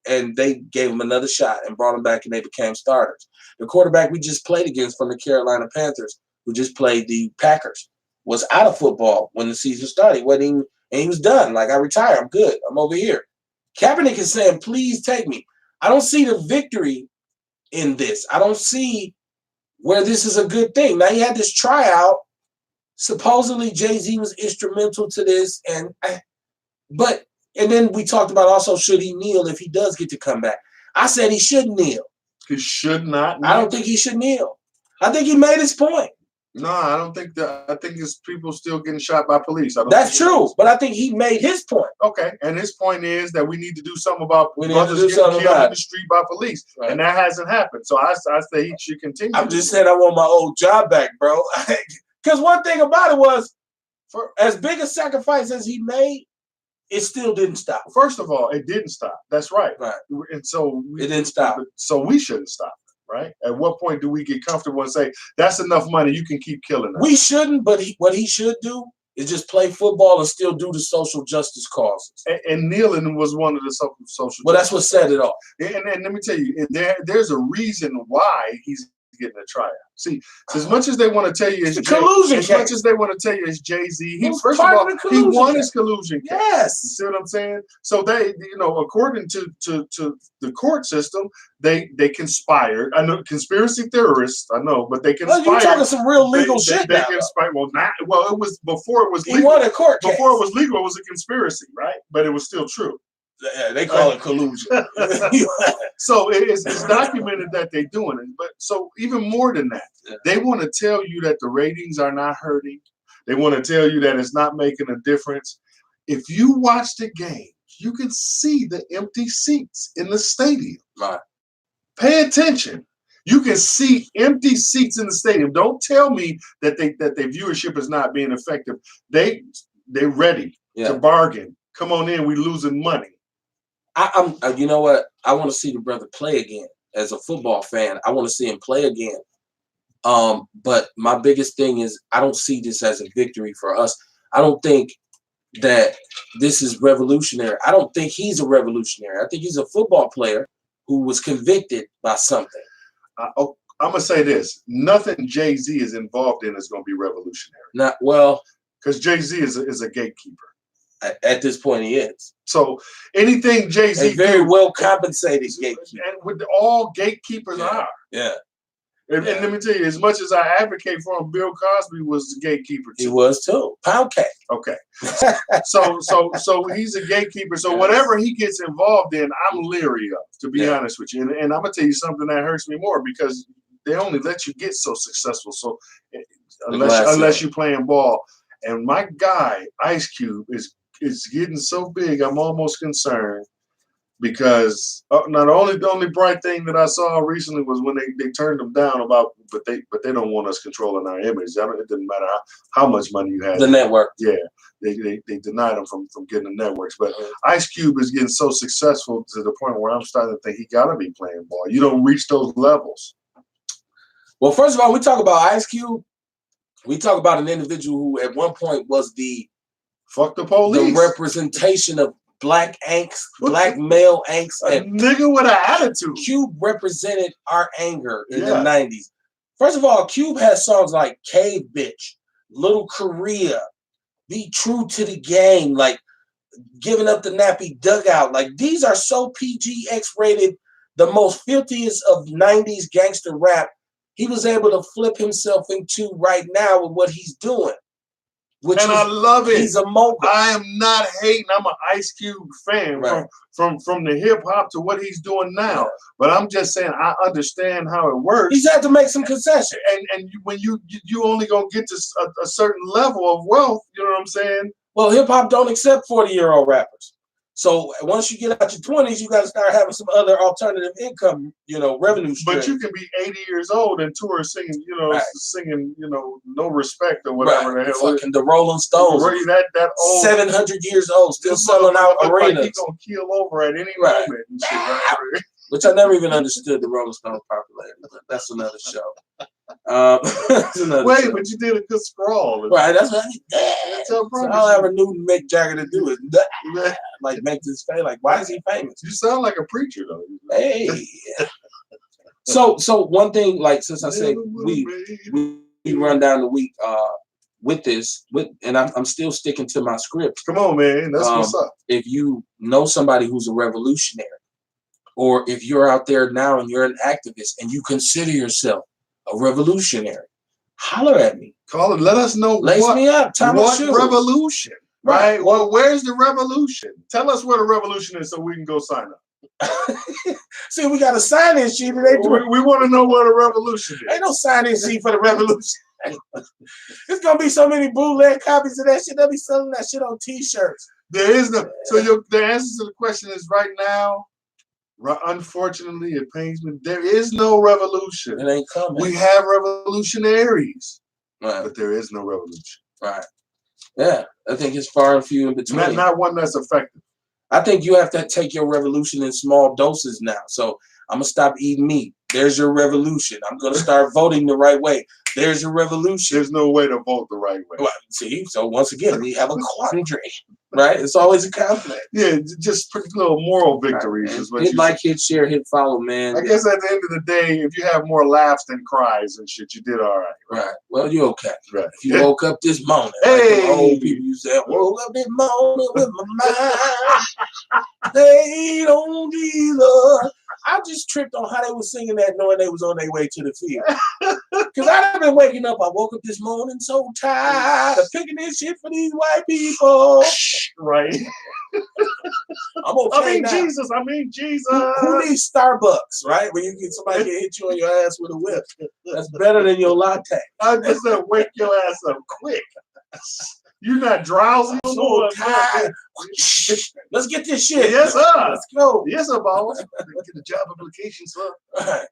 and they gave them another shot and brought them back and they became starters. The quarterback we just played against from the Carolina Panthers, who just played the Packers, was out of football when the season started. And he was done. Like, I retire. I'm good. I'm over here. Kaepernick is saying, please take me. I don't see the victory in this. I don't see where this is a good thing. Now, he had this tryout. Supposedly, Jay-Z was instrumental to this. And then we talked about also, should he kneel if he does get to come back? I said he should kneel. He should not kneel. I don't think he should kneel. I think he made his point. No, I don't think that. I think it's people still getting shot by police. That's true, but I think he made his point. Okay, and his point is that we need to do something about brothers getting killed in the street by police, and that hasn't happened. So I say he should continue. I'm just saying I want my old job back, bro. Because one thing about it was, for as big a sacrifice as he made, it still didn't stop. First of all, it didn't stop. That's right. Right. And so it didn't stop. So we shouldn't stop. Right? At what point do we get comfortable and say, that's enough money, you can keep killing us? We shouldn't, but what he should do is just play football and still do the social justice causes. And kneeling was one of the social Well, that's what set it off. And let me tell you, there's a reason why he's getting a tryout. See, as much as they want to tell you it's collusion, as much as they want to tell you it's Jay-Z, first of all, he won his collusion case. Yes. You see what I'm saying? So they, according to the court system, they conspired. I know conspiracy theorists, I know, but they conspired. Well, you're talking some real legal shit they now. Conspired. Well, it was before it was legal. He won a court case. Before it was legal, it was a conspiracy, right? But it was still true. Yeah, they call it collusion. So it's documented that they're doing it. But so even more than that, they want to tell you that the ratings are not hurting. They want to tell you that it's not making a difference. If you watch the game, you can see the empty seats in the stadium. Right. Pay attention. You can see empty seats in the stadium. Don't tell me that their viewership is not being effective. They're ready to bargain. Come on in, we're losing money. You know what? I want to see the brother play again. As a football fan, I want to see him play again. But my biggest thing is I don't see this as a victory for us. I don't think that this is revolutionary. I don't think he's a revolutionary. I think he's a football player who was convicted by something. I'm going to say this. Nothing Jay-Z is involved in is going to be revolutionary. Not well. Because Jay-Z is a gatekeeper. At this point, he is. So anything Jay-Z a very well compensated gatekeeper, and with all gatekeepers are. Yeah. And let me tell you, as much as I advocate for him, Bill Cosby was the gatekeeper too. He was too. Pound cake. Okay. So he's a gatekeeper. So whatever he gets involved in, I'm leery of, to be honest with you. And I'm gonna tell you something that hurts me more, because they only let you get so successful. So unless you're playing ball. And my guy, Ice Cube, is getting so big, I'm almost concerned, because now the only bright thing that I saw recently was when they turned him down but they don't want us controlling our image. It doesn't matter how much money you had. The network. Yeah, they denied him from getting the networks. But Ice Cube is getting so successful to the point where I'm starting to think he got to be playing ball. You don't reach those levels. Well, first of all, we talk about Ice Cube. We talk about an individual who at one point was the fuck the police, the representation of black angst, black male angst. A nigga with an attitude. Cube represented our anger in the 90s. First of all, Cube has songs like Cave Bitch, Little Korea, Be True to the Game, like Giving Up the Nappy Dugout. Like, these are so PG, X-rated, the most filthiest of 90s gangster rap. He was able to flip himself into right now with what he's doing. I love it. He's a mogul. I am not hating. I'm an Ice Cube fan from the hip hop to what he's doing now. But I'm just saying, I understand how it works. He's had to make some concessions. And when you only gonna get to a certain level of wealth, you know what I'm saying? Well, hip hop don't accept 40-year-old rappers. So once you get out your 20s, you got to start having some other alternative income, revenue stream. But you can be 80 years old and tour singing, singing, No Respect or whatever the hell. Fucking the Rolling Stones. That old 700 years old, still selling out arenas. Like he's gonna keel over at any moment. And shit, right? Which I never even understood the Rolling Stones popularity, but that's another show. Wait, but you did a good scrawl. Right, that's what so all I ever knew Mick Jagger to do is like make this face. Like, why is he famous? You sound like a preacher though. Hey. So one thing, like, since I said we run down the week with this, and I'm still sticking to my scripts. Come on, man, that's what's up. If you know somebody who's a revolutionary, or if you're out there now and you're an activist and you consider yourself a revolutionary, holler at me. Call it. Let us know. Lace me up. What revolution? Right. Well, where's the revolution? Tell us where the revolution is so we can go sign up. See, we got a sign-in sheet. We want to know where the revolution is. Ain't no sign-in sheet for the revolution. There's gonna be so many bootleg copies of that shit. They'll be selling that shit on T-shirts. There is no. So the answer to the question is right now. Unfortunately, it pains me. There is no revolution. It ain't coming. We have revolutionaries, right, but there is no revolution. Right. Yeah, I think it's far and few in between. Not one that's effective. I think you have to take your revolution in small doses now. So I'm gonna stop eating meat. There's your revolution. I'm gonna start voting the right way. There's your revolution. There's no way to vote the right way. Well, see, so once again, we have a quandary, right? It's always a conflict. Yeah, just pretty little moral victories is what hit like, hit share, hit follow, man. I guess at the end of the day, if you have more laughs than cries and shit, you did all right. Right. Well, you're okay. Right. If you woke up this morning, like old people used to say, woke up this morning with my mind laid on Jesus. I just tripped on how they were singing that, knowing they was on their way to the field. Because I've been waking up. I woke up this morning so tired of picking this shit for these white people. Right. I'm okay now. I mean Jesus. Who needs Starbucks, right? When you get somebody to hit you on your ass with a whip. That's better than your latte. I just said wake your ass up quick. You're not drowsy. I'm so tired. Let's get this shit. Yes, sir. Let's go. Yes, sir, boss. Get the job application, sir. All right.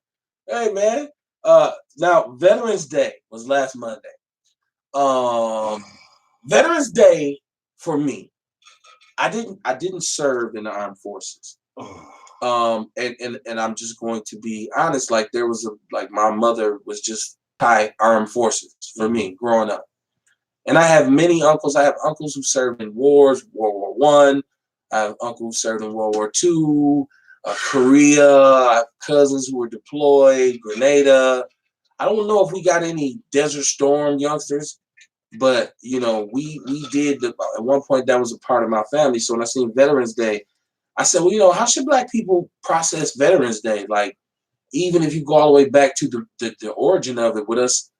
Hey, man. Now, Veterans Day was last Monday. Veterans Day for me. I didn't serve in the armed forces. And I'm just going to be honest. Like, there was my mother was just high armed forces for me growing up. And I have many uncles. I have uncles who served in wars, World War I. I have uncles who served in World War II, Korea. I have cousins who were deployed, Grenada. I don't know if we got any Desert Storm youngsters. But we did at one point that was a part of my family. So when I seen Veterans Day, I said, well, how should Black people process Veterans Day? Like, even if you go all the way back to the origin of it with us,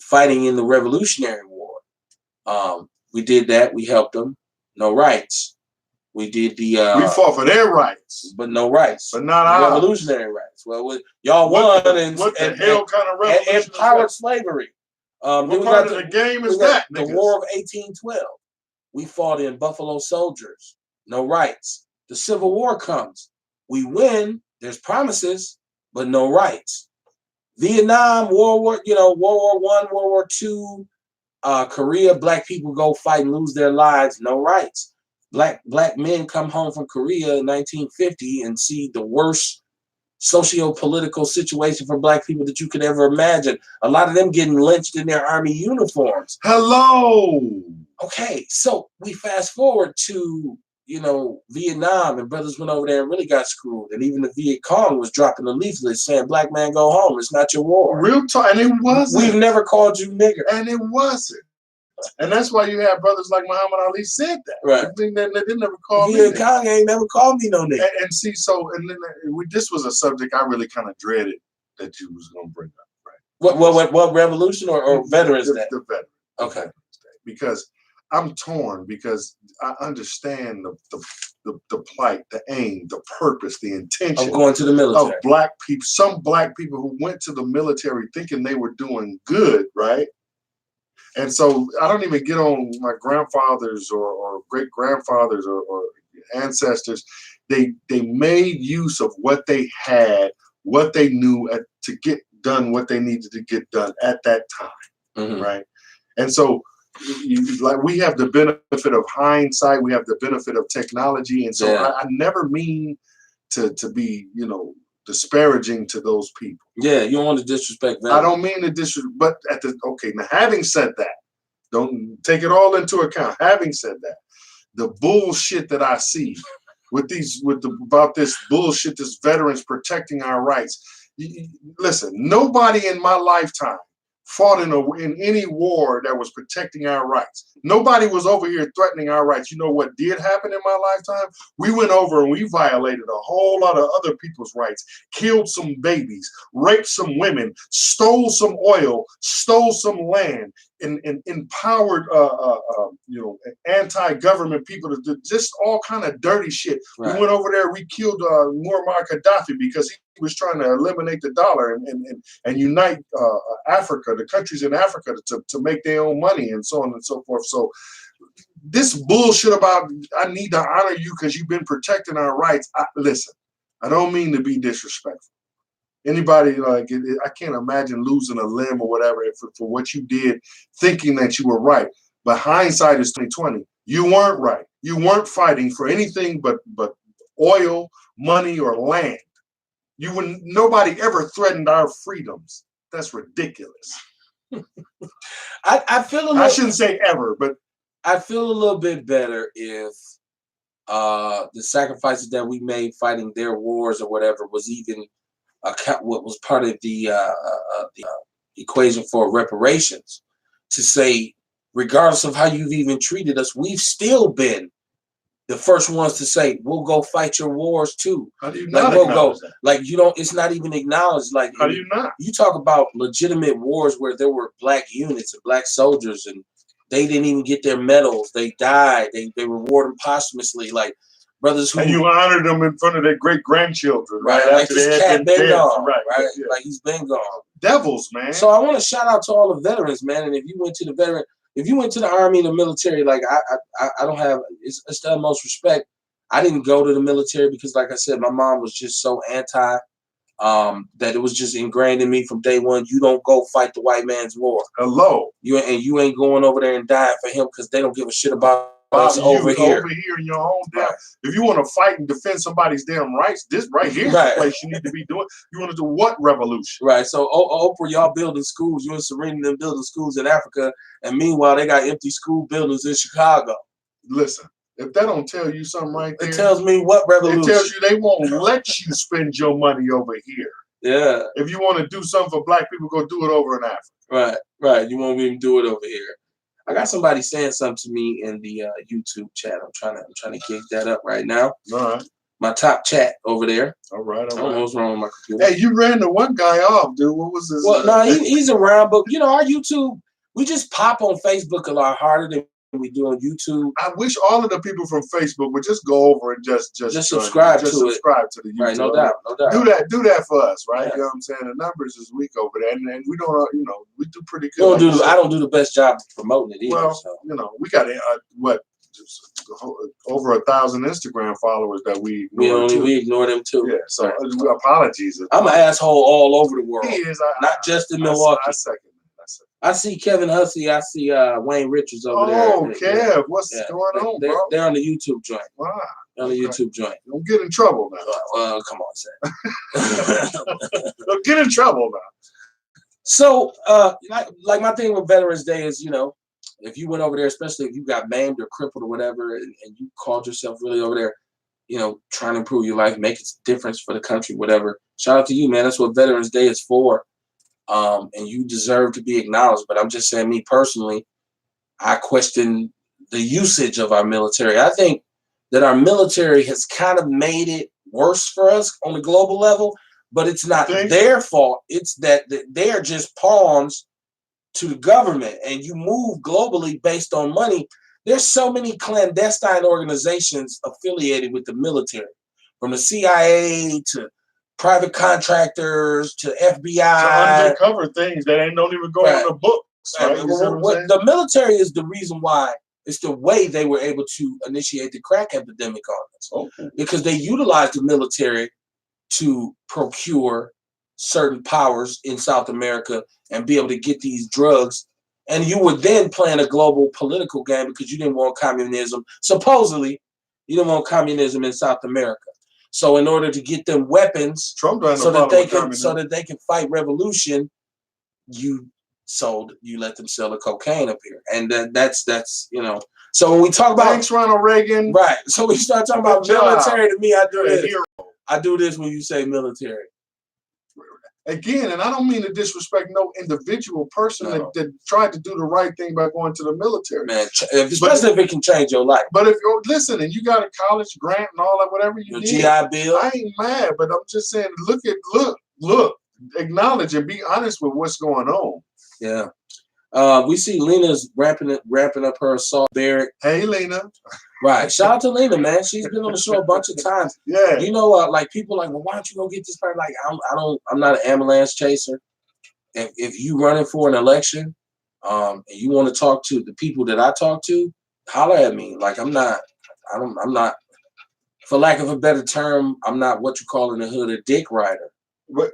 fighting in the Revolutionary War. We did that. We helped them. No rights. We did the. We fought for their rights, but no rights. But not ours. Revolutionary rights. Well, y'all won and empowered slavery. What part of the game is that? The War of 1812. We fought in Buffalo Soldiers. No rights. The Civil War comes. We win. There's promises, but no rights. Vietnam, World War I, World War II, Korea, Black people go fight and lose their lives, no rights. Black men come home from Korea in 1950 and see the worst socio-political situation for Black people that you could ever imagine. A lot of them getting lynched in their army uniforms. Hello. Okay, so we fast forward to Vietnam, and brothers went over there and really got screwed. And even the Viet Cong was dropping a leaflet saying, "Black man, go home. It's not your war." Real talk, and it wasn't. We've never called you nigger, and it wasn't. And that's why you have brothers like Muhammad Ali said that. Right. They never called me. Viet Cong ain't never called me no nigger. And see, this was a subject I really kind of dreaded that you was going to bring up. Right. What revolution or Veterans Day? The Veterans. Okay. Veterans Day. Because I'm torn, because I understand the plight, the aim, the purpose, the intention of going to the military of Black people. Some Black people who went to the military thinking they were doing good, right? And so I don't even get on my grandfathers or great grandfathers or ancestors. They made use of what they had, what they knew to get done what they needed to get done at that time, right? And so, we have the benefit of hindsight, we have the benefit of technology, and so I never mean to be disparaging to those people. Yeah, you don't want to disrespect them. I don't mean to disrespect, but now having said that, don't take it all into account. Having said that, the bullshit that I see about this bullshit, this veterans protecting our rights. Listen, nobody in my lifetime fought in any war that was protecting our rights. Nobody was over here threatening our rights. You know what did happen in my lifetime? We went over and we violated a whole lot of other people's rights, killed some babies, raped some women, stole some oil, stole some land, and empowered anti-government people to do just all kind of dirty shit. Right. We went over there, we killed Muammar Gaddafi because he was trying to eliminate the dollar and unite Africa, the countries in Africa, to make their own money and so on and so forth. So this bullshit about I need to honor you because you've been protecting our rights. Listen, I don't mean to be disrespectful. Anybody I can't imagine losing a limb or whatever for what you did, thinking that you were right. But hindsight is 2020. You weren't right. You weren't fighting for anything but oil, money, or land. Nobody ever threatened our freedoms. That's ridiculous. I feel I shouldn't say ever, but I feel a little bit better if the sacrifices that we made fighting their wars or whatever was even what was part of the equation for reparations. To say, regardless of how you've even treated us, we've still been the first ones to say, we'll go fight your wars too. How do you not acknowledge that? Like, you don't, it's not even acknowledged. Like, how do you not? You talk about legitimate wars where there were Black units and Black soldiers and they didn't even get their medals. They died. They reward them posthumously. Like, brothers who... And you honored them in front of their great-grandchildren, right? Like after this cat been gone, right? Yeah. Like, he's been gone. Devils, man. So I want to shout out to all the veterans, man. And if you went to the army and the military, like I don't have, it's the utmost respect. I didn't go to the military because, like I said, my mom was just so anti that it was just ingrained in me from day one. You don't go fight the white man's war. Hello. You ain't going over there and dying for him because they don't give a shit about us over here. Over here in your own damn. If you want to fight and defend somebody's damn rights, this right here is the place you need to be doing. You want to do what revolution? Right. So Oprah, y'all building schools. You and Serena them building schools in Africa, and meanwhile they got empty school buildings in Chicago. Listen, if that don't tell you something right there, it tells me what revolution. It tells you they won't let you spend your money over here. Yeah. If you want to do something for black people, go do it over in Africa. Right. You won't even do it over here. I got somebody saying something to me in the YouTube chat. I'm trying to gig that up right now. All right. My top chat over there. All right. I don't know what's wrong with my computer. Hey, you ran the one guy off, dude. What was his? Well, no, he's around, but our YouTube, we just pop on Facebook a lot harder than we do on YouTube. I wish all of the people from Facebook would just go over and just subscribe to subscribe to the YouTube. Right, no doubt. Do that for us, right? Yeah. You know what I'm saying? The numbers is weak over there, and we don't, we do pretty good. I don't do the best job of promoting it either. Well, so. We got over 1,000 Instagram followers that we ignore we ignore them too. Yeah, so apologies. I'm an asshole all over the world. He is, not just in Milwaukee. I second that. I see Kevin Hussey. I see Wayne Richards over there. Oh, Kev, what's going on, bro? They're on the YouTube joint. Wow. On the YouTube joint. Don't get in trouble now. Well, come on, Sam. Don't get in trouble now. So, like my thing with Veterans Day is, if you went over there, especially if you got maimed or crippled or whatever, and you called yourself really over there, trying to improve your life, make a difference for the country, whatever. Shout out to you, man. That's what Veterans Day is for. And you deserve to be acknowledged. But I'm just saying, me personally, I question the usage of our military. I think that our military has kind of made it worse for us on a global level, but it's not their fault. It's that they are just pawns to the government, and you move globally based on money. There's so many clandestine organizations affiliated with the military, from the CIA to private contractors to FBI. To undercover things that don't even go in the books. Right? The military is the reason why. It's the way they were able to initiate the crack epidemic on us. Okay. Because they utilized the military to procure certain powers in South America and be able to get these drugs. And you were then playing a global political game because you didn't want communism. Supposedly, you didn't want communism in South America. So in order to get them weapons so that they can fight revolution, you let them sell the cocaine up here. And that's So when we talk about thanks, Ronald Reagan. Right. So we start talking about military, to me, I do this. I do this when you say military. Again, and I don't mean to disrespect no individual person that tried to do the right thing by going to the military. Man, especially if it can change your life. But if you're listening, you got a college grant and all that, whatever you need. GI Bill. I ain't mad, but I'm just saying, look, acknowledge and be honest with what's going on. Yeah. We see Lena's ramping up her assault Barrett. Hey, Lena. Right. Shout out to Lena, man. She's been on the show a bunch of times. Yeah. Like people like, well, why don't you go get this person? Like, I'm not an ambulance chaser. If you running for an election, and you want to talk to the people that I talk to, holler at me. Like, I'm not, for lack of a better term, I'm not what you call in the hood a dick rider. But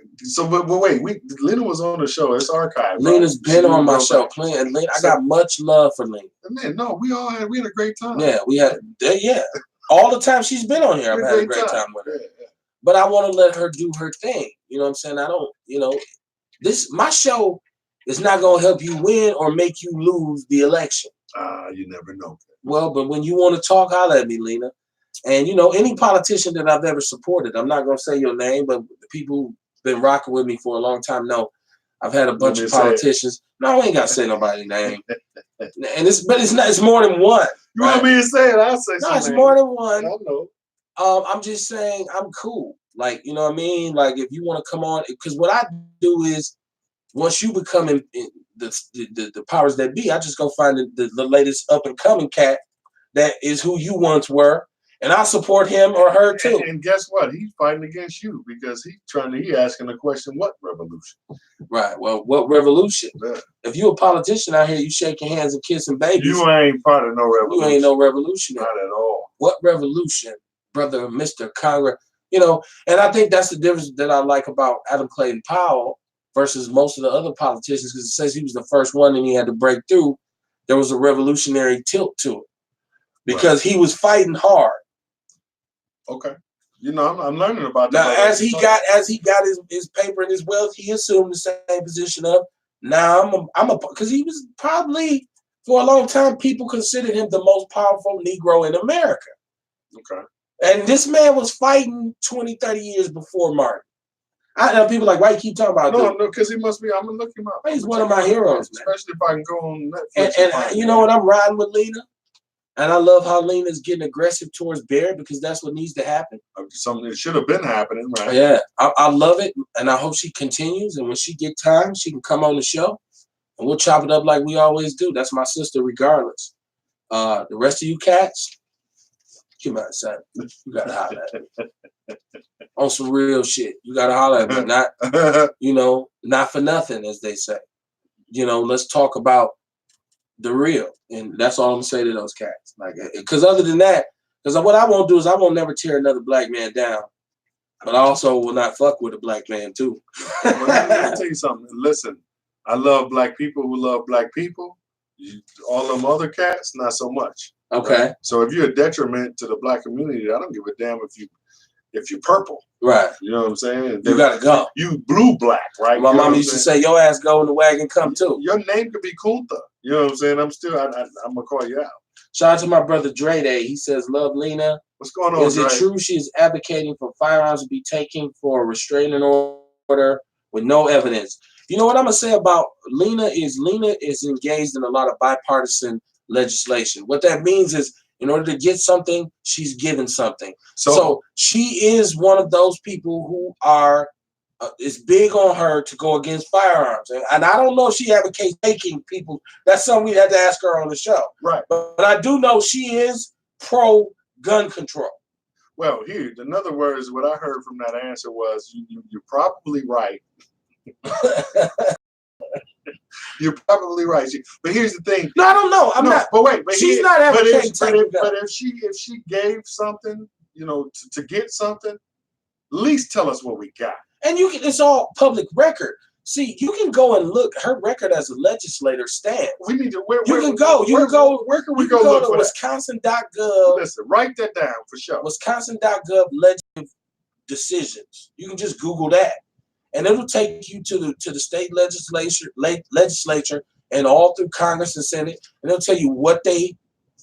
wait, Lena was on the show. It's archived. Lena's been on my show. And Lena, I got much love for Lena. Man, no, we had a great time. Yeah, all the time she's been on here, I've had a great time with her. Yeah. But I want to let her do her thing. You know what I'm saying? I don't, my show is not going to help you win or make you lose the election. You never know. Well, but when you want to talk, holler at me, Lena. And, any politician that I've ever supported, I'm not going to say your name, but the people who've been rocking with me for a long time know I've had a bunch of politicians. No, I ain't got to say nobody's name. And it's more than one. You want me to say it? I'll say something. No, it's more than one. I know. I'm just saying I'm cool. Like, you know what I mean? Like, if you want to come on, because what I do is once you become in the powers that be, I just go find the latest up and coming cat that is who you once were. And I support him or her too. And guess what? He's fighting against you because he's asking the question, what revolution? Right. Well, what revolution? Yeah. If you're a politician out here, you shaking hands and kissing babies. You ain't part of no revolution. You ain't no revolution. Not at all. What revolution, brother, Mr. Congress? And I think that's the difference that I like about Adam Clayton Powell versus most of the other politicians, because it says he was the first one and he had to break through. There was a revolutionary tilt to it because he was fighting hard. Okay, I'm learning about that. Now, as he got his paper and his wealth, he assumed the same position of now I'm a because he was probably for a long time people considered him the most powerful Negro in America. Okay, and this man was fighting 20, 30 years before Martin. I know people like, why you keep talking about No, because he must be. I'm gonna look him up. He's one of my heroes, man. Especially if I can go on Netflix. And you know what? I'm riding with Lena, and I love how Lena's getting aggressive towards Barrett because that's what needs to happen. Something that should have been happening, right? Yeah, I love it, and I hope she continues. And when she get time, she can come on the show, and we'll chop it up like we always do. That's my sister, regardless. The rest of you cats, come on, son. You gotta holler at me. On some real shit. You gotta holler at me. Not, not for nothing, as they say. Let's talk about the real. And that's all I'm gonna say to those cats. Like, because other than that, because what I won't do is I won't never tear another black man down. But I also will not fuck with a black man too. Well, let me tell you something. Listen, I love black people who love black people. All them other cats, not so much. Okay. Right? So if you're a detriment to the black community, I don't give a damn if you're purple. Right. You know what I'm saying? You gotta go. You blue black, right? My mama used to say, your ass go in the wagon, come too. Your name could be Kunta. You know what I'm saying? I'm gonna call you out. Shout out to my brother Dre Day. He says, love Lena. What's going on, Is Dre? it true she is advocating for firearms to be taken for a restraining order with no evidence? You know what I'm gonna say about Lena is engaged in a lot of bipartisan legislation. What that means is in order to get something, she's given something. So she is one of those people who are it's big on her to go against firearms. And I don't know if she advocates taking people. That's something we had to ask her on the show. Right. But I do know she is pro gun control. Well, here, in other words, what I heard from that answer was you're probably right. You're probably right. But here's the thing. No, I don't know. I'm not. But wait. But she's not advocating. But if she gave something, to get something, at least tell us what we got. And it's all public record. See, you can go and look. Her record as a legislator stands. We need to. You can go. Where can we go look for Wisconsin.gov. Listen, write that down for sure. Wisconsin.gov legislative decisions. You can just Google that, and it'll take you to the state legislature and all through Congress and Senate, and it'll tell you what they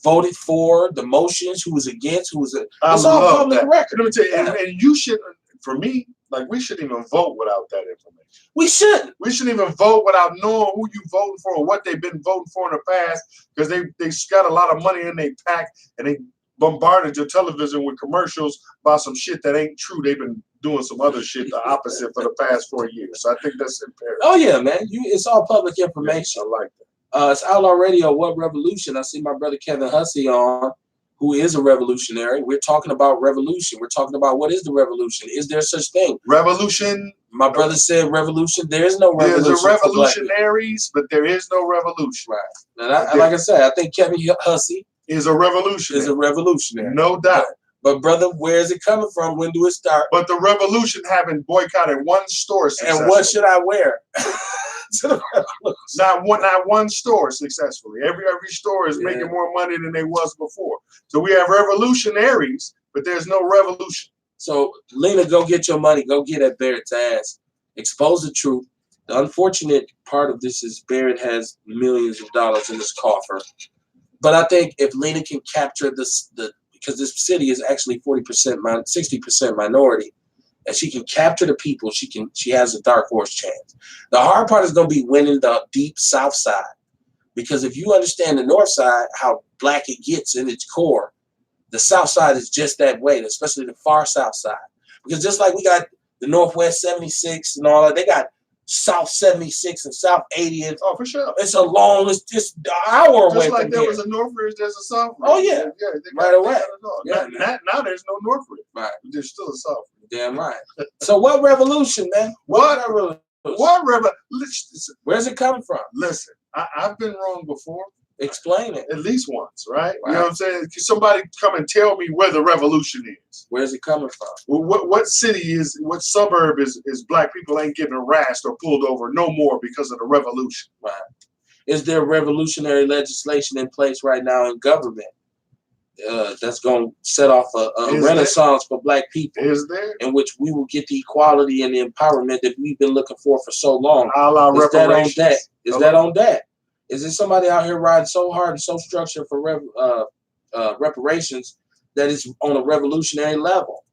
voted for, the motions, who was against, who was. It's all public record. Let me tell you, and you should. For me, we shouldn't even vote without that information. We shouldn't. We shouldn't even vote without knowing who you voting for or what they've been voting for in the past, because they got a lot of money in their pack and they bombarded your television with commercials about some shit that ain't true. They've been doing some other shit the opposite for the past 4 years. So I think that's imperative. Oh yeah, man. It's all public information. Yeah, I like that. It's Outlaw Radio. What revolution? I see my brother Kevin Hussey on, who is a revolutionary. We're talking about revolution. We're talking about what is the revolution? Is there such thing? Revolution. My brother said revolution. There is no revolution. There's a revolutionaries, but there is no revolution. Right. And like I said, I think Kevin Hussey is a revolutionary. No doubt. But brother, where is it coming from? When do it start? But the revolution having boycotted one store successfully. And what should I wear? Not one store successfully. Every store is making more money than they was before. So we have revolutionaries, but there's no revolution. So Lena, go get your money. Go get at Barrett's ass. Expose the truth. The unfortunate part of this is Barrett has millions of dollars in his coffer. But I think if Lena can capture because this city is actually 60% minority, and she can capture the people, she has a dark horse chance. The hard part is going to be winning the deep South Side, because if you understand the North Side, how black it gets in its core, the South Side is just that way, especially the far South Side. Because just like we got the Northwest 76 and all that, they got South 76 and South 80. Oh, for sure. It's just an hour away. Just like there was a Northridge, there's a Southridge. Oh yeah, right away. Now there's no Northridge. Right. There's still a Southridge. Damn right. So what revolution, man? What revolution? Where's it coming from? Listen, I've been wrong before. Explain it. At least once, right? You know what I'm saying? Can somebody come and tell me where the revolution is? Where's it coming from? What city what suburb is black people ain't getting harassed or pulled over no more because of the revolution? Right. Is there revolutionary legislation in place right now in government that's going to set off a renaissance for black people? Is there? In which we will get the equality and the empowerment that we've been looking for so long. Outlaw reparations. Is that on deck? Is there somebody out here riding so hard and so structured for reparations that is on a revolutionary level?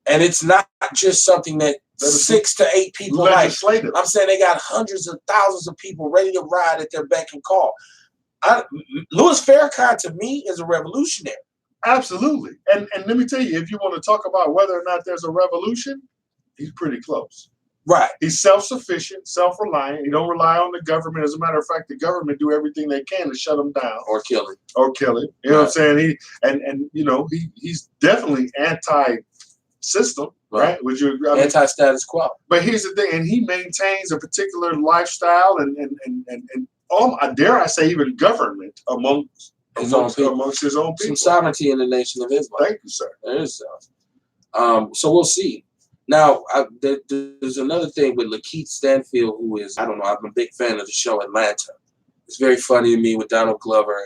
And it's not just something that 6 to 8 people. Legislative. I'm saying they got hundreds of thousands of people ready to ride at their beck and call. Louis Farrakhan to me is a revolutionary. Absolutely. And let me tell you, if you want to talk about whether or not there's a revolution, he's pretty close. Right. He's self-sufficient, self-reliant. He don't rely on the government. As a matter of fact, the government do everything they can to shut him down or kill him. You know what I'm saying? He's definitely anti-system, right? Would you agree? Anti-status quo. But here's the thing, and he maintains a particular lifestyle and dare I say even government amongst his own people. Some sovereignty in the Nation of Islam. Thank you, sir. There is. So we'll see. Now, there's another thing with Lakeith Stanfield, who is, I don't know, I'm a big fan of the show Atlanta. It's very funny to me with Donald Glover.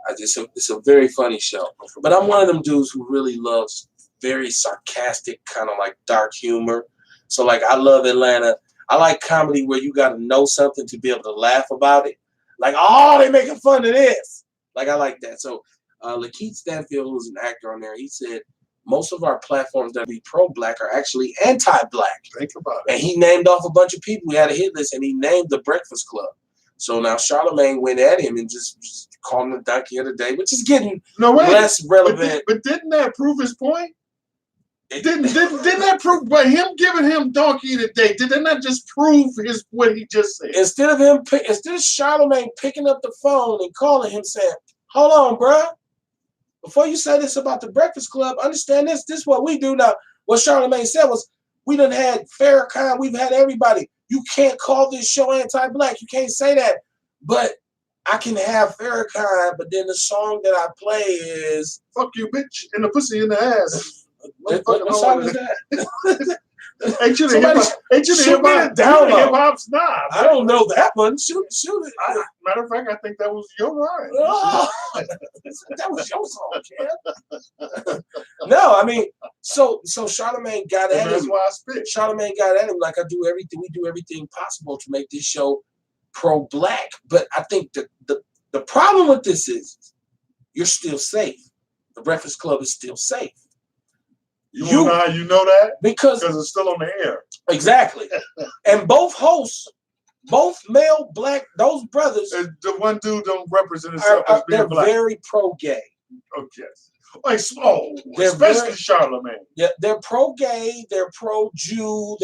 It's a very funny show. But I'm one of them dudes who really loves very sarcastic, kind of like dark humor. So, like, I love Atlanta. I like comedy where you got to know something to be able to laugh about it. Like, oh, they making fun of this. Like, I like that. So, Lakeith Stanfield, who's an actor on there, he said, most of our platforms that be pro-black are actually anti-black. Think about it. And he named off a bunch of people. We had a hit list, and he named the Breakfast Club. So now Charlamagne went at him and just called him the donkey of the day, which is getting less relevant. But didn't that prove his point? Didn't that prove by him giving him donkey of the day? Did that not just prove what he just said? Instead of Charlamagne picking up the phone and calling him saying, "Hold on, bruh. Before you say this about the Breakfast Club, understand this. This is what we do now." What Charlamagne said was, we done had Farrakhan, we've had everybody. You can't call this show anti-black. You can't say that. But I can have Farrakhan, but then the song that I play is "Fuck you, bitch," and the pussy in the ass. What song is that? Ain't you the hip-hop snob? I don't know that one. Shoot it. Matter of fact, I think that was your line. Oh, that was your song, Ken. No, I mean, so Charlamagne got at him. That's why I spit. Charlamagne got at him like we do everything possible to make this show pro-black. But I think the problem with this is you're still safe. The Breakfast Club is still safe. You know how you know that? Because it's still on the air. Exactly. And both hosts, both male black, those brothers. The one dude don't represent himself as being black. They're very pro-gay. Okay. Especially Charlamagne. Yeah, they're pro-gay, they're pro-Jew,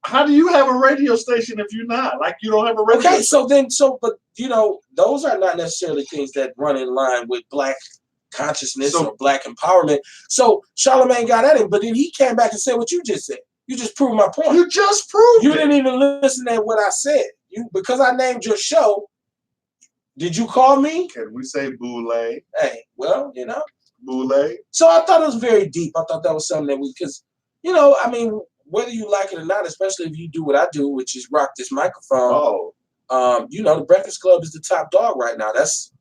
how do you have a radio station if you're not? Like, you don't have a radio station? Okay, but those are not necessarily things that run in line with black consciousness or black empowerment. So Charlamagne got at him, but then he came back and said what you just said. You just proved my point. You just proved it. You didn't even listen to what I said. Because I named your show, did you call me? Can we say boule? Hey, well, Boule. So I thought it was very deep. I thought that was something that because, I mean, whether you like it or not, especially if you do what I do, which is rock this microphone. The Breakfast Club is the top dog right now. That's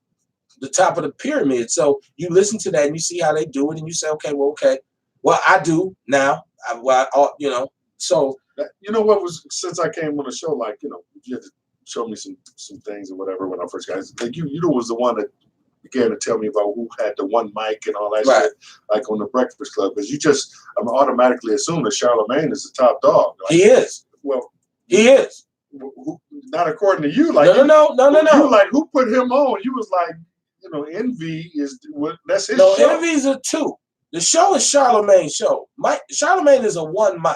the top of the pyramid. So you listen to that and you see how they do it, and you say, okay. Well, I do now. So what was since I came on the show, like you had to show me some things or whatever when I first got. Like you was the one that began to tell me about who had the one mic and all that shit, like on the Breakfast Club, because you just automatically assume that Charlamagne is the top dog. Like, he is. Well, he is. Not according to you. Like no. You like who put him on? You was like, Envy is that's his show. No, Envy's a 2. The show is Charlamagne's show. Charlamagne is a 1 mic.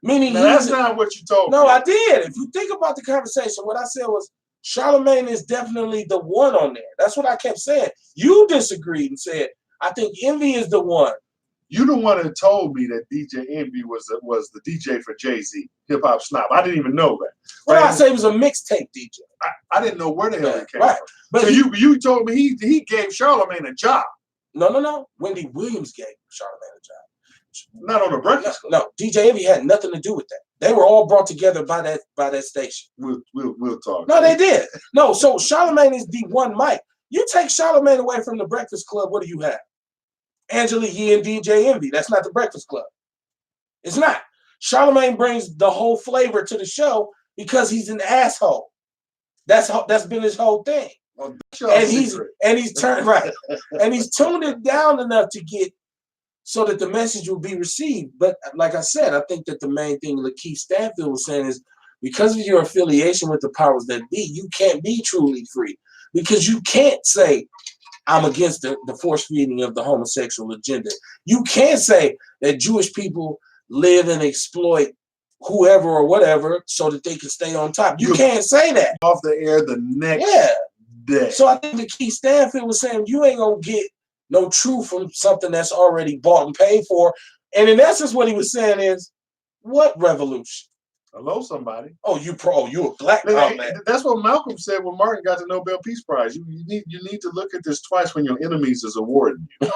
Meaning that's not what you told me. No, I did. If you think about the conversation, what I said was Charlamagne is definitely the 1 on there. That's what I kept saying. You disagreed and said, I think Envy is the 1. You the one that told me that DJ Envy was the DJ for Jay-Z, Hip Hop Snob. I didn't even know that. Well, I say he was a mixtape DJ. I didn't know where the hell he came from. But so you told me he gave Charlamagne a job. No. Wendy Williams gave Charlamagne a job. Not on the Breakfast Club. No, DJ Envy had nothing to do with that. They were all brought together by that station. We'll talk. No, they did. No, so Charlamagne is the 1 mic. You take Charlamagne away from the Breakfast Club, what do you have? Angela Yee and DJ Envy. That's not the Breakfast Club. It's not. Charlamagne brings the whole flavor to the show because he's an asshole. That's been his whole thing. Well, and he's turned right. And he's toned it down enough to get so that the message will be received. But like I said, I think that the main thing Lakeith Stanfield was saying is because of your affiliation with the powers that be, you can't be truly free. Because you can't say, I'm against the force feeding of the homosexual agenda. You can't say that Jewish people live and exploit whoever or whatever so that they can stay on top. You can't say that. Off the air the next day. So I think Lakeith Stanfield was saying you ain't going to get no truth from something that's already bought and paid for. And in essence, what he was saying is, what revolution? Hello, somebody. Oh, you a black man. That's what Malcolm said when Martin got the Nobel Peace Prize. You need to look at this twice when your enemies is awarding you.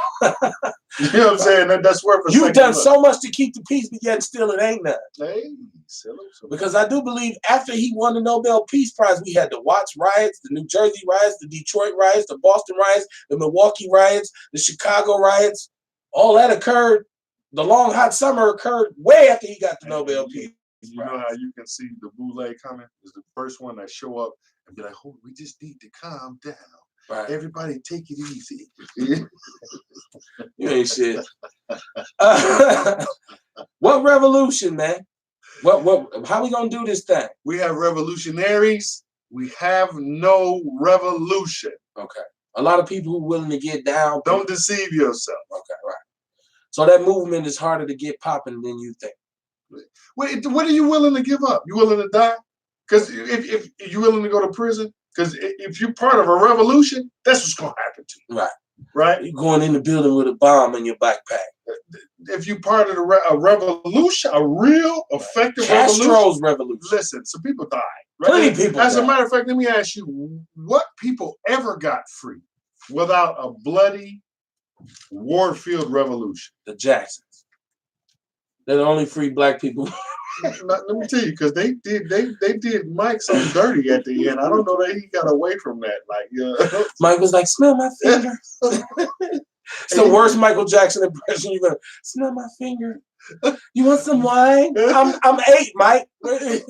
You know what I'm saying? That's worth a You've done so much to keep the peace, but yet still it ain't none. Hey, because I do believe after he won the Nobel Peace Prize, we had the Watts riots, the New Jersey riots, the Detroit riots, the Boston riots, the Milwaukee riots, the Chicago riots. All that occurred. The long hot summer occurred way after he got the Nobel Peace. You know how you can see the boule coming is the first one that show up and be like, "Oh, we just need to calm down. Right. Everybody, take it easy." You ain't shit. What revolution, man? What? How we gonna do this thing? We have revolutionaries. We have no revolution. Okay. A lot of people who are willing to get down. Don't deceive yourself. Okay, right. So that movement is harder to get popping than you think. Wait, what are you willing to give up? You willing to die? Because if you're willing to go to prison, because if you're part of a revolution, that's what's going to happen to you. Right. Right? You're going in the building with a bomb in your backpack. If you're part of a revolution, a real effective Castro's revolution. Listen, some people died. Right? Plenty people As died. a matter of fact, let me ask you, what people ever got free without a bloody, war-filled revolution? The Jacksons. They're the only free black people. Let me tell you, because they did Mike so dirty at the end. I don't know that he got away from that. Like, Mike was like, "Smell my finger." It's the worst Michael Jackson impression you've ever. Smell my finger. You want some wine? I'm 8, Mike. Well,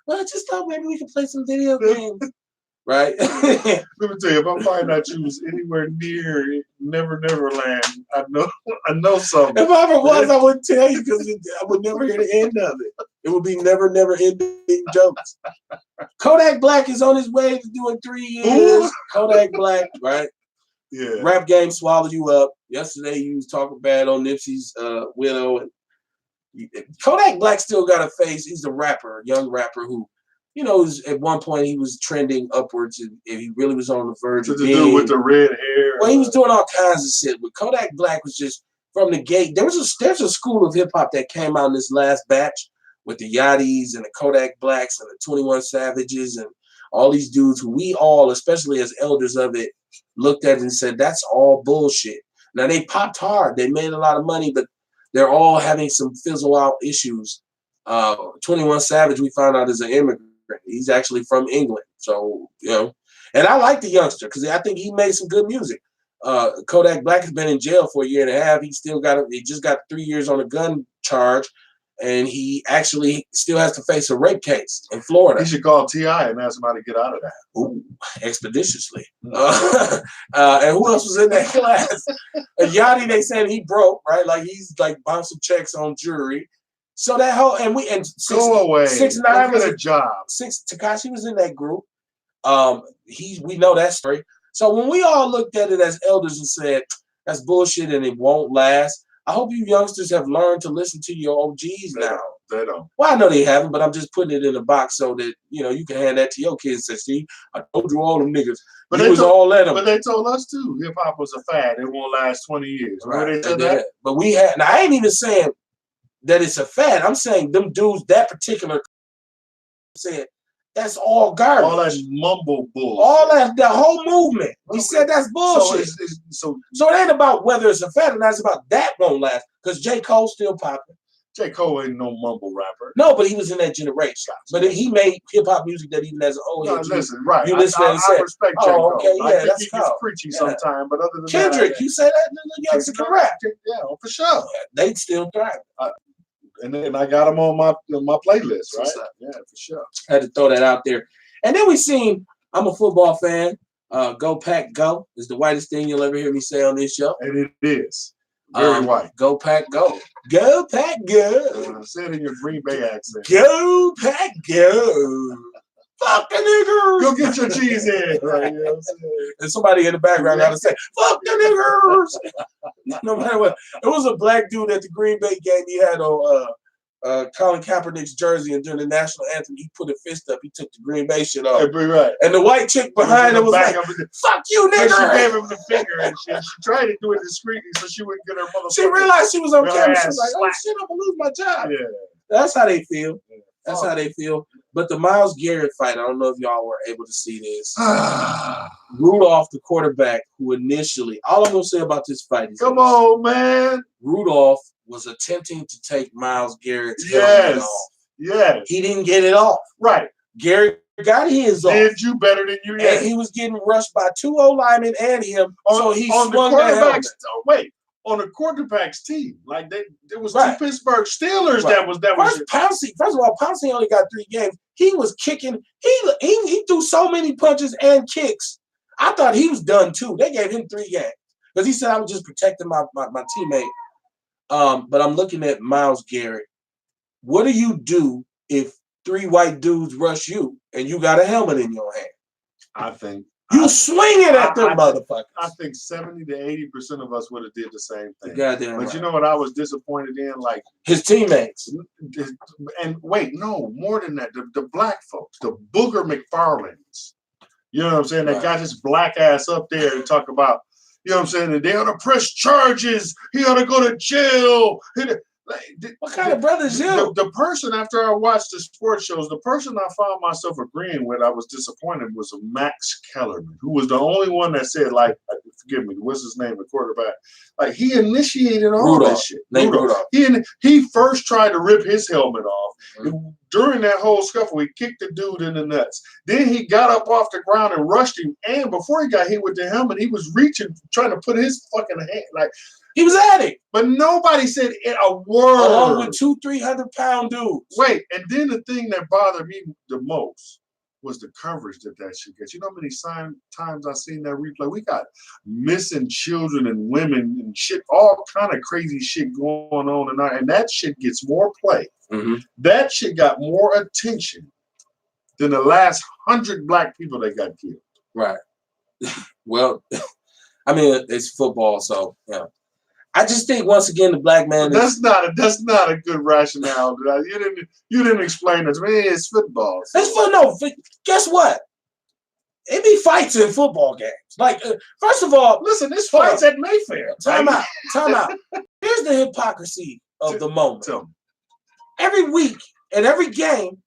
I just thought maybe we could play some video games. Right? Let me tell you, if I find out you was anywhere near Neverland, I know something. If I ever was, I wouldn't tell you because I would never hear the end of it. It would be never ending jokes. Kodak Black is on his way to doing 3 years. Ooh. Kodak Black, right? Yeah. Rap game swallowed you up. Yesterday you was talking bad on Nipsey's widow. And Kodak Black still got a face. He's a rapper, a young rapper who, you know, at one point he was trending upwards, and he really was on the verge of being. Dude with the red hair. Well, he was doing all kinds of shit. But Kodak Black was just from the gate. There's a school of hip hop that came out in this last batch with the Yachties and the Kodak Blacks and the 21 Savages and all these dudes who we all, especially as elders of it, looked at it and said that's all bullshit. Now they popped hard. They made a lot of money, but they're all having some fizzle out issues. 21 Savage, we found out, is an immigrant. He's actually from England. So, you know, and I like the youngster because I think he made some good music. Kodak Black has been in jail for 1.5 years. He just got 3 years on a gun charge, and he actually still has to face a rape case in Florida. He should call T.I. and ask him how to get out of that. Ooh, expeditiously. And who else was in that class? Yachty, they saying he broke, right? Like he's like bouncing checks on jury. So that whole go away. 6ix9ine was a job. Tekashi was in that group. We know that story. So when we all looked at it as elders and said that's bullshit and it won't last, I hope you youngsters have learned to listen to your OGs now. They don't. Well, I know they haven't, but I'm just putting it in a box so that you can hand that to your kids and say, "See, I told you all them niggas." But they told us too. Hip hop was a fad. It won't last 20 years. Right. They said that. But we had. Now I ain't even saying that it's a fad. I'm saying them dudes, that particular said that's all garbage. All that mumble bullshit. All that, the whole movement. We said that's bullshit. So it ain't about whether it's a fad or not. It's about that won't last because J. Cole's still popping. J. Cole ain't no mumble rapper. No, but he was in that generation. But he made hip hop music that even as an old head. Listen, right. You listen and I respect J. Cole. Okay, yeah, I think that's he gets preachy sometimes, but other than Kendrick, you say that the youngster can rap. Yeah, for sure. Yeah, they still thrive. And I got them on my playlist, right? Yeah, for sure. I had to throw that out there. And then we seen, I'm a football fan. Go Pack Go is the whitest thing you'll ever hear me say on this show. And it is. Very white. Go Pack, go. Go Pack, go. Say it in your Green Bay accent. Go Pack, go. Fuck the niggers. Go get your cheese head. Right, you know what I'm saying? And somebody in the background got to say, fuck the niggers. No matter what. It was a black dude at the Green Bay game. He had on Colin Kaepernick's jersey, and during the national anthem, he put a fist up. He took the Green Bay shit off. Right. And the white chick behind him was like, fuck you, nigger. She gave him the finger and shit. She tried to do it discreetly so she wouldn't get her motherfucker. She realized she was on camera. She was like, oh shit, I'm going to lose my job. Yeah. That's how they feel. That's how they feel. But the Myles Garrett fight, I don't know if y'all were able to see this. Rudolph, the quarterback, who initially, all I'm going to say about this fight is come on, man. Rudolph was attempting to take Myles Garrett's helmet off. Yes. He didn't get it off. Right. Garrett got his off. Did you better than you yet. And he was getting rushed by 2 O-linemen and him. So he on swung the the helmet. Wait. On the quarterback's team, like there was 2 Pittsburgh Steelers that was First of all, Pouncey only got 3 games. He was kicking. He threw so many punches and kicks. I thought he was done too. They gave him 3 games because he said I was just protecting my teammate. But I'm looking at Myles Garrett. What do you do if 3 white dudes rush you and you got a helmet in your hand? I think. You swing it at them motherfuckers. I think 70 to 80% of us would have did the same thing. Goddamn but right. You know what I was disappointed in? Like his teammates. And wait, no, more than that. The black folks, the Booger McFarlands. You know what I'm saying? That got his black ass up there and talk about, you know what I'm saying? That they ought to press charges. He ought to go to jail. What kind of brother is you? The person, after I watched the sports shows, the person I found myself agreeing with, I was disappointed, was Max Kellerman, who was the only one that said, like, forgive me, what's his name, the quarterback? Like, he initiated all Rudolph. this shit. Rudolph. He first tried to rip his helmet off. Mm-hmm. During that whole scuffle, he kicked the dude in the nuts. Then he got up off the ground and rushed him. And before he got hit with the helmet, he was reaching, trying to put his fucking hand, like, he was at it. But nobody said a word. Along with 200-300-pound dudes. Wait, and then the thing that bothered me the most was the coverage that shit gets. You know how many times I've seen that replay? We got missing children and women and shit, all kind of crazy shit going on tonight, and that shit gets more play. Mm-hmm. That shit got more attention than the last 100 black people that got killed. Right. Well, I mean, it's football, so yeah. I just think once again the black man. That's not a good rationale. You didn't explain it to me. It's football. So. Guess what? It be fights in football games. Like first of all, listen, this fights at Mayfair. Time out. Here's the hypocrisy of the moment. Every week and every game,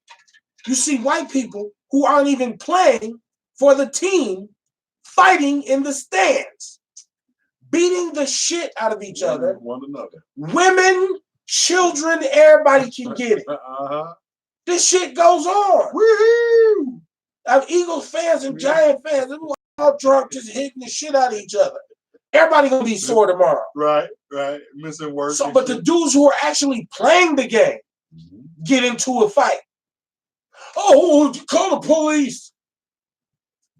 you see white people who aren't even playing for the team fighting in the stands. Beating the shit out of each other. One another. Women, children, everybody can get it. This shit goes on. Woohoo! I have Eagles fans and Giant fans. They're all drunk, just hitting the shit out of each other. Everybody gonna be sore tomorrow. Right. Missing work. So, but the dudes who are actually playing the game get into a fight. Oh, call the police.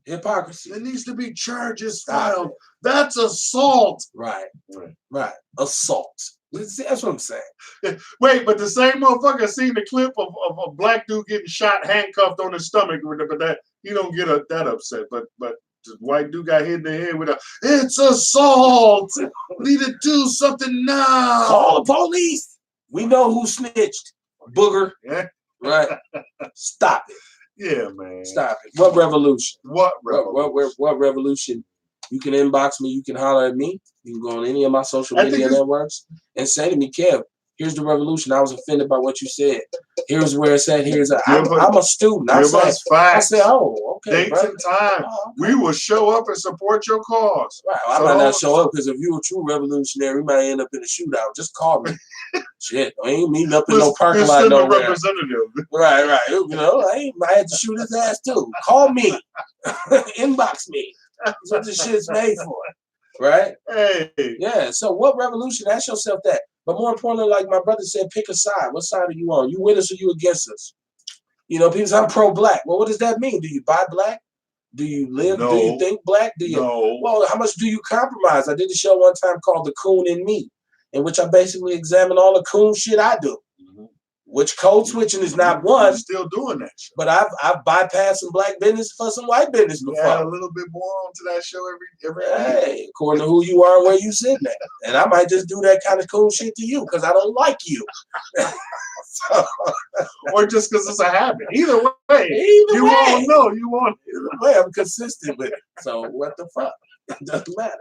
Hypocrisy. There needs to be charges filed. That's assault. Right. Assault. That's what I'm saying. Wait, but the same motherfucker seen the clip of a black dude getting shot, handcuffed on his stomach, but that he don't get that upset. But the white dude got hit in the head with it's assault. We need to do something now. Call the police. We know who snitched. Booger. Yeah. Right. Stop it. Yeah, man. Stop it. What revolution? What revolution? What revolution? You can inbox me. You can holler at me. You can go on any of my social media networks and say to me, Kev, here's the revolution. I was offended by what you said. Here's where it's at. I'm a student. I said, oh, okay. Dates and time. Oh, okay. We will show up and support your cause. Right. I might not show up because if you're a true revolutionary, we might end up in a shootout. Just call me. Shit, I ain't meeting up in no parking lot nowhere. Representative. Right. You know, I had to shoot his ass too. Call me. Inbox me. That's what this shit's made for. Right? Hey. Yeah. So what revolution? Ask yourself that. But more importantly, like my brother said, pick a side. What side are you on? You with us or you against us? You know, people say I'm pro-black. Well, what does that mean? Do you buy black? Do you live? No. Do you think black? No. Well, how much do you compromise? I did a show one time called The Coon in Me. in which I basically examine all the cool shit I do. Which code switching is not one. You're still doing that shit. But I've bypassed some black business for some white business before. Add a little bit more onto that show every hey, according to who you are and where you sitting at. And I might just do that kind of cool shit to you because I don't like you. So, or just because it's a habit. Either way, you won't know. You won't. Either way, I'm consistent with it. So what the fuck? It doesn't matter.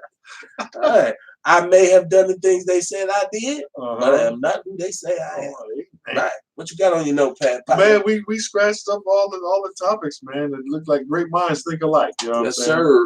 All right. I may have done the things they said I did, but I am not who they say I am. Right. What you got on your notepad, Papa? Man, we scratched up all the topics, man. It looked like great minds think alike. You know what I'm saying? Sir.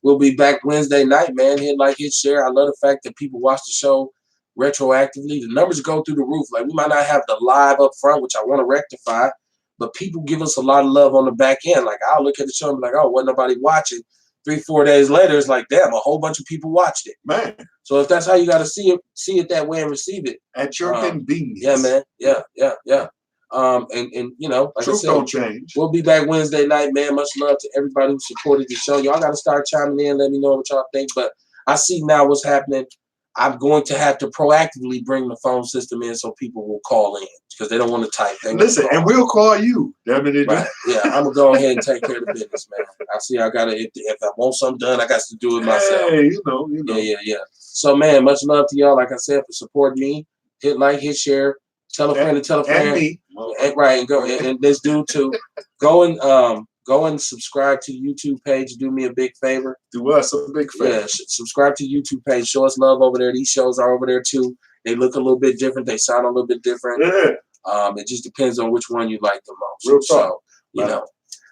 We'll be back Wednesday night, man. Hit like, hit share. I love the fact that people watch the show retroactively. The numbers go through the roof. Like, we might not have the live up front, which I want to rectify, but people give us a lot of love on the back end. Like, I'll look at the show and be like, oh, wasn't nobody watching. 3-4 days later, it's like, damn, a whole bunch of people watched it. Man. So if that's how you got to see it that way and receive it. At your convenience. Yeah, man. Yeah. And you know, like Truth I said, don't change. We'll be back Wednesday night, man. Much love to everybody who supported the show. Y'all got to start chiming in. Let me know what y'all think. But I see now what's happening. I'm going to have to proactively bring the phone system in so people will call in because they don't want to type. Listen, and we'll call you. Damn it, right. Yeah, I'm gonna go ahead and take care of the business, man. I see I gotta if I want something done, I got to do it myself. Hey, you know. Yeah. So man, much love to y'all. Like I said, for supporting me. Hit like, hit share, tell a friend to tell a friend. And me. Right, and go and this dude too. Go and subscribe to the YouTube page. Do me a big favor. Do us a big favor. Yeah, subscribe to the YouTube page. Show us love over there. These shows are over there too. They look a little bit different. They sound a little bit different. Yeah. It just depends on which one you like the most. Real talk. So, you know,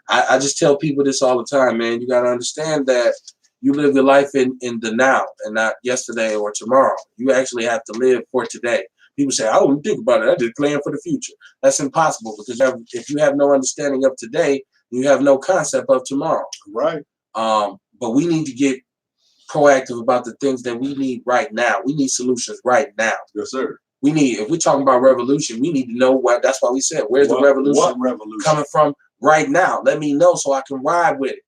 I just tell people this all the time, man. You got to understand that you live your life in the now and not yesterday or tomorrow. You actually have to live for today. People say, I don't think about it. I just plan for the future. That's impossible because if you have no understanding of today, you have no concept of tomorrow. Right. But we need to get proactive about the things that we need right now. We need solutions right now. Yes, sir. We need, if we're talking about revolution, we need to know what, that's why we said, where's the revolution, coming from right now? Let me know so I can ride with it,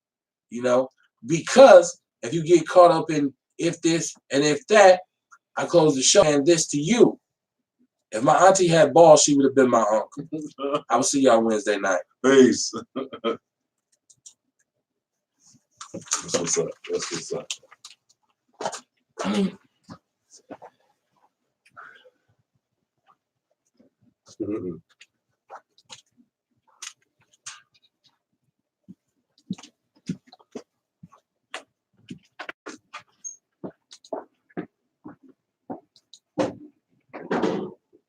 you know? Because if you get caught up in if this and if that, I close the show and this to you. If my auntie had balls, she would have been my uncle. I will see y'all Wednesday night. Peace. That's what's up. That's what's up.